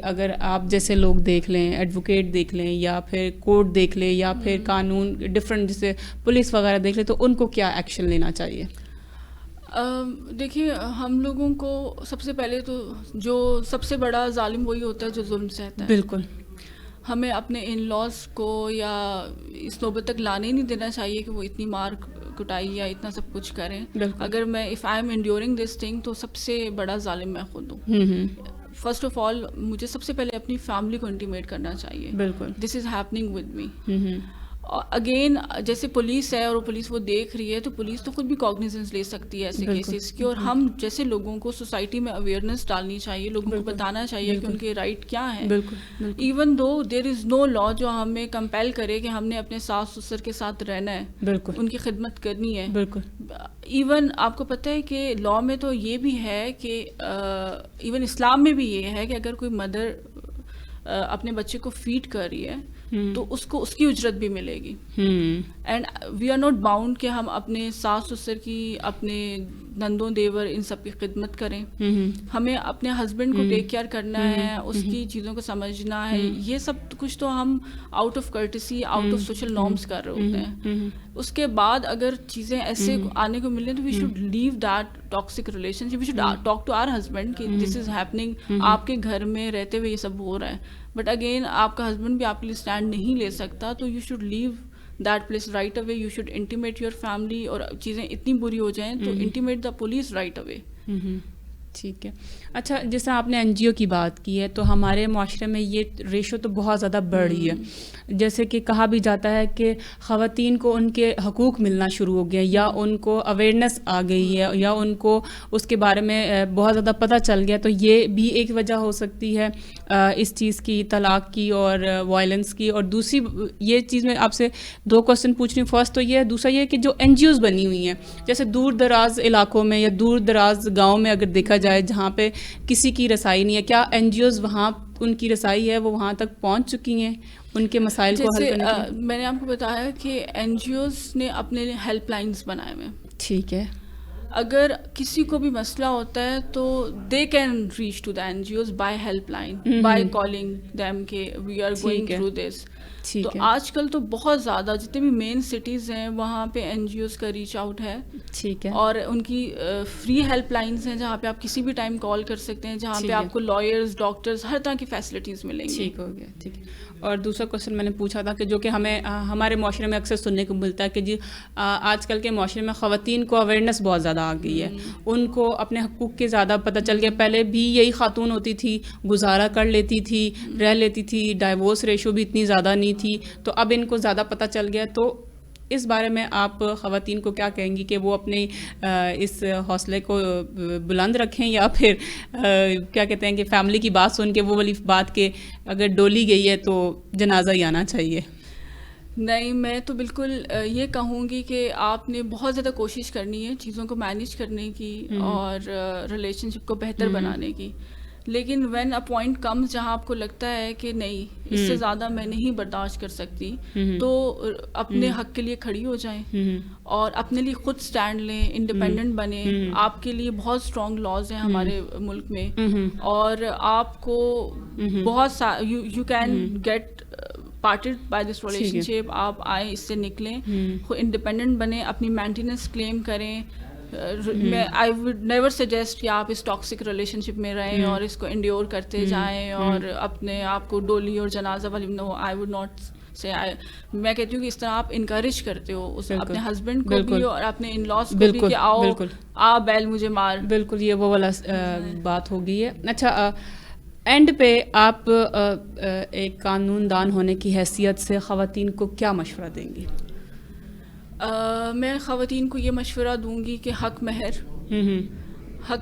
اگر آپ جیسے لوگ دیکھ لیں, ایڈوکیٹ دیکھ لیں یا پھر کورٹ دیکھ لیں یا پھر قانون ڈفرینٹ جیسے پولیس وغیرہ دیکھ لیں, تو ان کو کیا ایکشن لینا چاہیے؟ دیکھیے, ہم لوگوں کو سب سے پہلے تو جو سب سے بڑا ظالم وہی ہوتا ہے جو ظلم سہتا ہے. بالکل. ہمیں اپنے ان لاز کو یا اس نوبت تک لانے نہیں دینا چاہیے کہ وہ اتنی مار کٹائی یا اتنا سب کچھ کریں. اگر میں if I am enduring this thing تو سب سے بڑا ظالم میں خود ہوں. فرسٹ آف آل مجھے سب سے پہلے اپنی فیملی کو انٹیمیٹ کرنا چاہیے. بالکل. This is happening with me. Again جیسے پولیس ہے اور پولیس وہ دیکھ رہی ہے تو پولیس تو خود بھی کاگنیزنس لے سکتی ہے ایسے کیسز کی, اور ہم جیسے لوگوں کو سوسائٹی میں اویئرنیس ڈالنی چاہیے, لوگوں کو بتانا چاہیے کہ ان کے رائٹ کیا ہیں. ایون دو دیر از نو لا جو ہمیں کمپیل کرے کہ ہم نے اپنے ساس سسر کے ساتھ رہنا ہے, ان کی خدمت کرنی ہے. ایون آپ کو پتہ ہے کہ لا میں تو یہ بھی ہے کہ ایون اسلام میں بھی یہ ہے کہ اگر کوئی مدر اپنے بچے کو فیڈ کر رہی ہے تو اس کو اس کی اجرت بھی ملے گی. And we are not bound کہ ہم اپنے ساس سسر کی, اپنے نندوں دیور ان سب کی خدمت کریں. ہمیں اپنے ہسبینڈ کو ٹیک کیئر کرنا ہے, اس کی چیزوں کو سمجھنا ہے. یہ سب کچھ تو ہم out of courtesy, out of social norms کر رہے ہوتے ہیں. اس کے بعد اگر چیزیں ایسے آنے کو ملیں تو we should leave that toxic relationship. We should talk to our husband کہ دس از ہیپننگ, آپ کے گھر میں رہتے ہوئے یہ سب ہو رہا ہے. بٹ اگین آپ کا ہسبینڈ بھی آپ کے لیے اسٹینڈ نہیں لے سکتا, تو you should leave that place right away. You should intimate your family, اور چیزیں اتنی بری ہو جائیں تو intimate the police right away. ٹھیک ہے. اچھا, جس طرح آپ نے این جی او کی بات کی ہے, تو ہمارے معاشرے میں یہ ریشو تو بہت زیادہ بڑھ رہی ہے. جیسے کہ کہا بھی جاتا ہے کہ خواتین کو ان کے حقوق ملنا شروع ہو گئے, یا ان کو اویئرنیس آ گئی ہے, یا ان کو اس کے بارے میں بہت زیادہ پتہ چل گیا. تو یہ بھی ایک وجہ ہو سکتی ہے اس چیز کی, طلاق کی اور وائلنس کی. اور دوسری یہ چیز میں آپ سے 2 کوسچن پوچھ رہی ہوں. فرسٹ تو یہ ہے, دوسرا یہ کہ جو این جی اوز بنی ہوئی ہیں, جیسے دور دراز علاقوں میں یا دور دراز گاؤں میں اگر دیکھا جائے جہاں پہ کسی کی رسائی نہیں ہے, کیا این جی اوز وہاں ان کی رسائی ہے, وہ وہاں تک پہنچ چکی ہیں ان کے مسائل کو حل کرنے کے لیے؟ میں نے آپ کو بتایا کہ این جی اوز نے اپنے ہیلپ لائنس بنائے ہوئے. ٹھیک ہے. اگر کسی کو بھی مسئلہ ہوتا ہے تو they can reach to the N G Os by help line, by calling them کہ we are going through this. تو آج کل تو بہت زیادہ جتنے بھی مین سٹیز ہیں وہاں پہ این جی اوز کا ریچ آؤٹ ہے. ٹھیک ہے. اور ان کی فری ہیلپ لائنس ہیں جہاں پہ آپ کسی بھی ٹائم کال کر سکتے ہیں, جہاں پہ آپ کو لائرز, ڈاکٹرز, ہر طرح کی فیسلٹیز ملیں گی. ٹھیک ہو گیا. ٹھیک ہے. اور دوسرا کوشچن میں نے پوچھا تھا کہ جو کہ ہمیں ہمارے معاشرے میں اکثر سننے کو ملتا ہے کہ جی آج کل کے معاشرے میں خواتین کو اویئرنیس بہت زیادہ آ گئی ہے, ان کو اپنے حقوق کے زیادہ پتہ چل گیا. پہلے بھی یہی خاتون ہوتی تھی, گزارا کر لیتی تھی, رہ لیتی تھی, ڈائیورس ریشو بھی اتنی زیادہ نہیں تھی, تو اب ان کو زیادہ پتہ چل گیا. تو اس بارے میں آپ خواتین کو کیا کہیں گی کہ وہ اپنے اس حوصلے کو بلند رکھیں, یا پھر کیا کہتے ہیں کہ فیملی کی بات سن کے وہ والی بات کہ اگر ڈولی گئی ہے تو جنازہ ہی آنا چاہیے؟ نہیں, میں تو بالکل یہ کہوں گی کہ آپ نے بہت زیادہ کوشش کرنی ہے چیزوں کو مینیج کرنے کی اور ریلیشن شپ کو بہتر بنانے کی. لیکن وین اے پوائنٹ کمز جہاں آپ کو لگتا ہے کہ نہیں اس سے زیادہ میں نہیں برداشت کر سکتی, تو اپنے حق کے لیے کھڑی ہو جائیں اور اپنے لیے خود سٹینڈ لیں, انڈیپینڈنٹ بنیں. آپ کے لیے بہت اسٹرانگ لاز ہیں ہمارے ملک میں, اور آپ کو بہت you can get parted by this relationship. آپ آئیں, اس سے نکلیں, انڈیپینڈنٹ بنیں, اپنی مینٹیننس کلیم کریں. I would never suggest کہ آپ اس ٹاکسک ریلیشن شپ میں رہیں اور اس کو انڈیور کرتے جائیں اور اپنے آپ کو ڈولی اور جنازہ والی. نو, I would not say. میں کہتی ہوں کہ اس طرح آپ انکریج کرتے ہو اپنے ہسبینڈ کو بھی اور اپنے ان لاس کو بھی کہ آؤ آ بیل مجھے مار. بالکل, یہ وہ والا بات ہو گئی ہے. اچھا, اینڈ پہ آپ ایک قانون دان ہونے کی حیثیت سے خواتین کو کیا مشورہ دیں گی؟ میں خواتین کو یہ مشورہ دوں گی کہ حق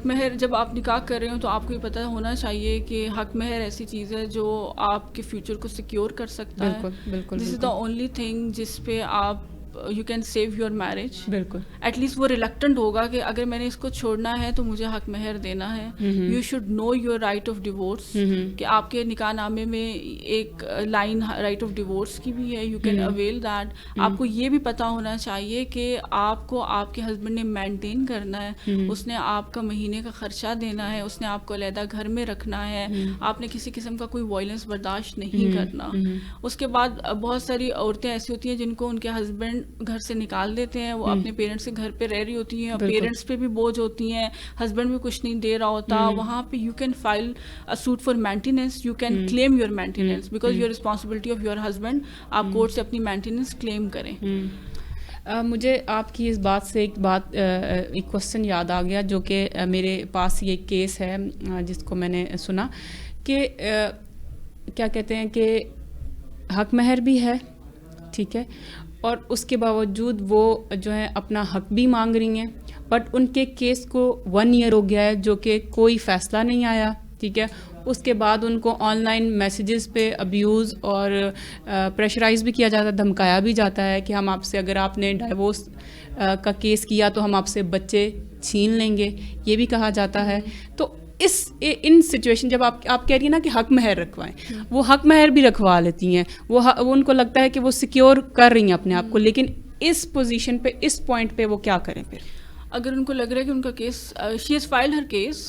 مہر جب آپ نکاح کر رہے ہو تو آپ کو یہ پتہ ہونا چاہیے کہ حق مہر ایسی چیز ہے جو آپ کے فیوچر کو سیکیور کر سکتا ہے. This is the only thing جس پہ آپ you can save your marriage. بالکل, ایٹ لیسٹ وہ ریلکٹنٹ ہوگا کہ اگر میں نے اس کو چھوڑنا ہے تو مجھے حق مہر دینا ہے. You should know your right of divorce, کہ آپ کے نکاح نامے میں ایک لائن رائٹ آف ڈیورس کی بھی ہے. You can avail that. آپ کو یہ بھی پتہ ہونا چاہیے کہ آپ کو آپ کے ہسبینڈ نے مینٹین کرنا ہے, اس نے آپ کا مہینے کا خرچہ دینا ہے, اس نے آپ کو علیحدہ گھر میں رکھنا ہے, آپ نے کسی قسم کا کوئی وائلنس برداشت نہیں کرنا. اس کے بعد بہت ساری عورتیں ایسی ہوتی ہیں جن کو ان کے ہسبینڈ گھر سے نکال دیتے ہیں, وہ اپنے پیرنٹس کے گھر پہ رہ رہی ہوتی ہیں, اور پیرنٹس پہ بھی بوجھ ہوتی ہیں, ہسبینڈ بھی کچھ نہیں دے رہا ہوتا. وہاں پہ you can file a suit for maintenance. You can claim your maintenance because your responsibility of your husband. آپ کورٹ سے اپنی مینٹیننس کلیم کریں. مجھے آپ کی اس بات سے ایک کوسچن یاد آ گیا جو کہ میرے پاس یہ کیس ہے جس کو میں نے سنا کہ کیا کہتے ہیں کہ حق مہر بھی ہے، ٹھیک ہے، اور اس کے باوجود وہ جو ہے اپنا حق بھی مانگ رہی ہیں، بٹ ان کے کیس کو 1 ایئر ہو گیا ہے جو کہ کوئی فیصلہ نہیں آیا، ٹھیک ہے. اس کے بعد ان کو آن لائن میسیجز پہ ابیوز اور پریشرائز بھی کیا جاتا ہے، دھمکایا بھی جاتا ہے کہ ہم آپ سے، اگر آپ نے ڈائیورس کا کیس کیا تو ہم آپ سے بچے چھین لیں گے، یہ بھی کہا جاتا ہے. تو ان سچویشن جب آپ کہہ رہی ہیں نا کہ حق مہر رکھوائیں، وہ حق مہر بھی رکھوا لیتی ہیں، وہ ان کو لگتا ہے کہ وہ سیکیور کر رہی ہیں اپنے آپ کو، لیکن اس پوزیشن پہ، اس پوائنٹ پہ وہ کیا کریں پھر؟ اگر ان کو لگ رہا ہے کہ ان کا case, she has filed her case,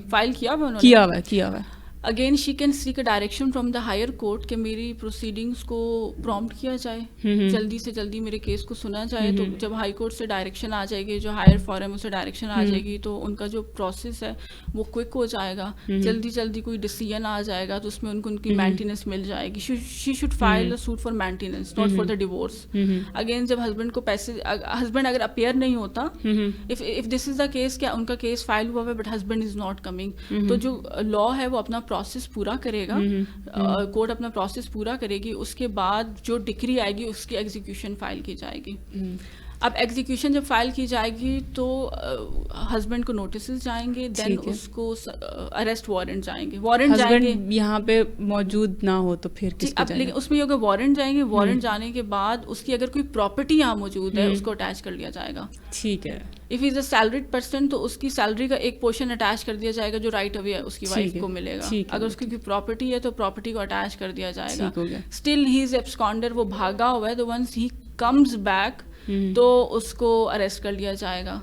file کیا ہوا کیا ہوا ہے again she can seek a direction from the higher court کہ میری پروسیڈنگس کو پرومپٹ کیا جائے، جلدی سے جلدی میرے کیس کو سنا جائے. تو جب ہائی کورٹ سے ڈائریکشن آ جائے گی، جو ہائر فورم سے ڈائریکشن آ جائے گی، تو ان کا جو پروسیس ہے وہ کوئک ہو جائے گا، جلدی جلدی کوئی ڈیسیژن آ جائے گا، تو اس میں ان کو ان کی مینٹیننس مل جائے گی. She should file a suit for maintenance, not for the divorce. Again جب ہسبینڈ کو پیسے، ہسبینڈ اگر اپیئر نہیں ہوتا، if this is the case کہ ان کا کیس فائل ہوا ہے but husband is not coming, تو جو لا ہے وہ اپنا پروسیس پورا کرے گا، کورٹ اپنا پروسیس پورا کرے گی. اس کے بعد جو ڈکری آئے گی اس کی ایگزیکیوشن فائل کی جائے گی. اب ایگزیکیوشن جب فائل کی جائے گی تو ہسبینڈ کو نوٹسز جائیں گے، دین اس کو اریسٹ وارنٹ جائیں گے. وارنٹ جائیں گے یہاں پہ موجود نہ ہو تو پھر کس کو جائیں گے؟ لیکن اس میں یہ ہوگا وارنٹ جائیں گے. وارنٹ جانے کے بعد اس کی اگر کوئی پراپرٹی یہاں موجود ہے اس کو اٹیچ کر لیا جائے گا. ٹھیک ہے. If is a salaried person تو اس کی سیلری کا ایک پورشن اٹیچ کر دیا جائے گا جو رائٹ اوے اس کی وائف کو ملے گا. اگر اس کی کوئی پراپرٹی ہے تو پراپرٹی کو اٹیچ کر دیا جائے گا. اسٹل ہی از ایبسکانڈر، وہ بھاگا ہوا ہے، تو ونس ہی کمز بیک تو اس کو اریسٹ کر لیا جائے گا.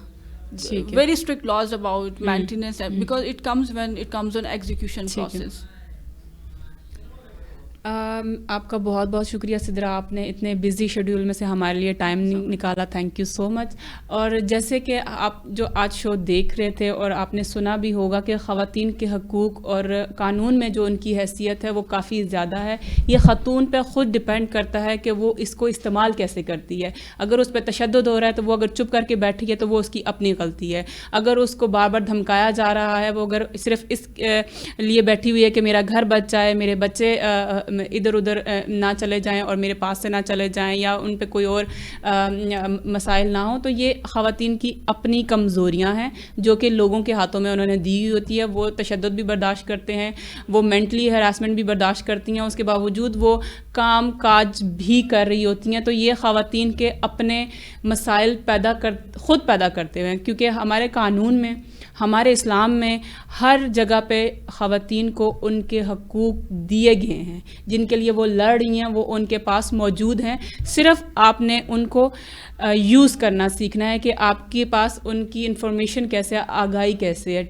Very strict laws about maintenance because it comes when it comes on execution process. آپ کا بہت بہت شکریہ سدرا، آپ نے اتنے بزی شیڈیول میں سے ہمارے لیے ٹائم نکالا، تھینک یو سو مچ. اور جیسے کہ آپ جو آج شو دیکھ رہے تھے اور آپ نے سنا بھی ہوگا کہ خواتین کے حقوق اور قانون میں جو ان کی حیثیت ہے وہ کافی زیادہ ہے. یہ خاتون پہ خود ڈپینڈ کرتا ہے کہ وہ اس کو استعمال کیسے کرتی ہے. اگر اس پہ تشدد ہو رہا ہے تو وہ اگر چپ کر کے بیٹھی ہے تو وہ اس کی اپنی غلطی ہے. اگر اس کو بار بار دھمکایا جا رہا ہے، وہ اگر صرف اس لیے بیٹھی ہوئی ہے کہ میرا گھر بچ جائے، میرے بچے ادھر ادھر نہ چلے جائیں اور میرے پاس سے نہ چلے جائیں، یا ان پہ کوئی اور مسائل نہ ہوں، تو یہ خواتین کی اپنی کمزوریاں ہیں جو کہ لوگوں کے ہاتھوں میں انہوں نے دی ہوتی ہے. وہ تشدد بھی برداشت کرتے ہیں، وہ مینٹلی ہراسمنٹ بھی برداشت کرتی ہیں، اس کے باوجود وہ کام کاج بھی کر رہی ہوتی ہیں. تو یہ خواتین کے اپنے مسائل خود پیدا کرتے ہوئے، کیونکہ ہمارے قانون میں، ہمارے اسلام میں ہر جگہ پہ خواتین کو ان کے حقوق دیے گئے ہیں، جن کے لیے وہ لڑ رہی ہیں، وہ ان کے پاس موجود ہیں. صرف آپ نے ان کو یوز کرنا سیکھنا ہے کہ آپ کے پاس ان کی انفارمیشن کیسے ہے، آگاہی کیسے ہے.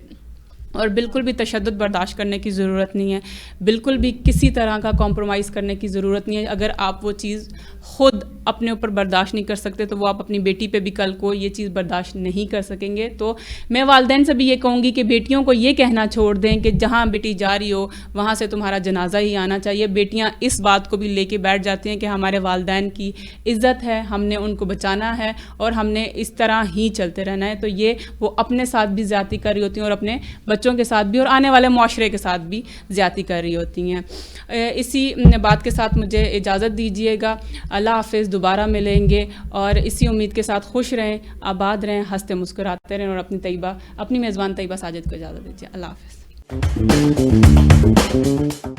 اور بالکل بھی تشدد برداشت کرنے کی ضرورت نہیں ہے، بالکل بھی کسی طرح کا کمپرومائز کرنے کی ضرورت نہیں ہے. اگر آپ وہ چیز خود اپنے اوپر برداشت نہیں کر سکتے تو وہ آپ اپنی بیٹی پہ بھی کل کو یہ چیز برداشت نہیں کر سکیں گے. تو میں والدین سے بھی یہ کہوں گی کہ بیٹیوں کو یہ کہنا چھوڑ دیں کہ جہاں بیٹی جا رہی ہو وہاں سے تمہارا جنازہ ہی آنا چاہیے. بیٹیاں اس بات کو بھی لے کے بیٹھ جاتی ہیں کہ ہمارے والدین کی عزت ہے، ہم نے ان کو بچانا ہے اور ہم نے اس طرح ہی چلتے رہنا ہے. تو یہ وہ اپنے ساتھ بھی زیادتی کر رہی ہوتی ہیں اور اپنے بچوں کے ساتھ بھی اور آنے والے معاشرے کے ساتھ بھی زیادتی کر رہی ہوتی ہیں. اسی بات کے ساتھ مجھے اجازت دیجیے گا. اللہ حافظ، دوبارہ ملیں گے اور اسی امید کے ساتھ خوش رہیں، آباد رہیں، ہنستے مسکراتے رہیں اور اپنی میزبان طیبہ ساجد کو اجازت دیجیے. اللہ حافظ.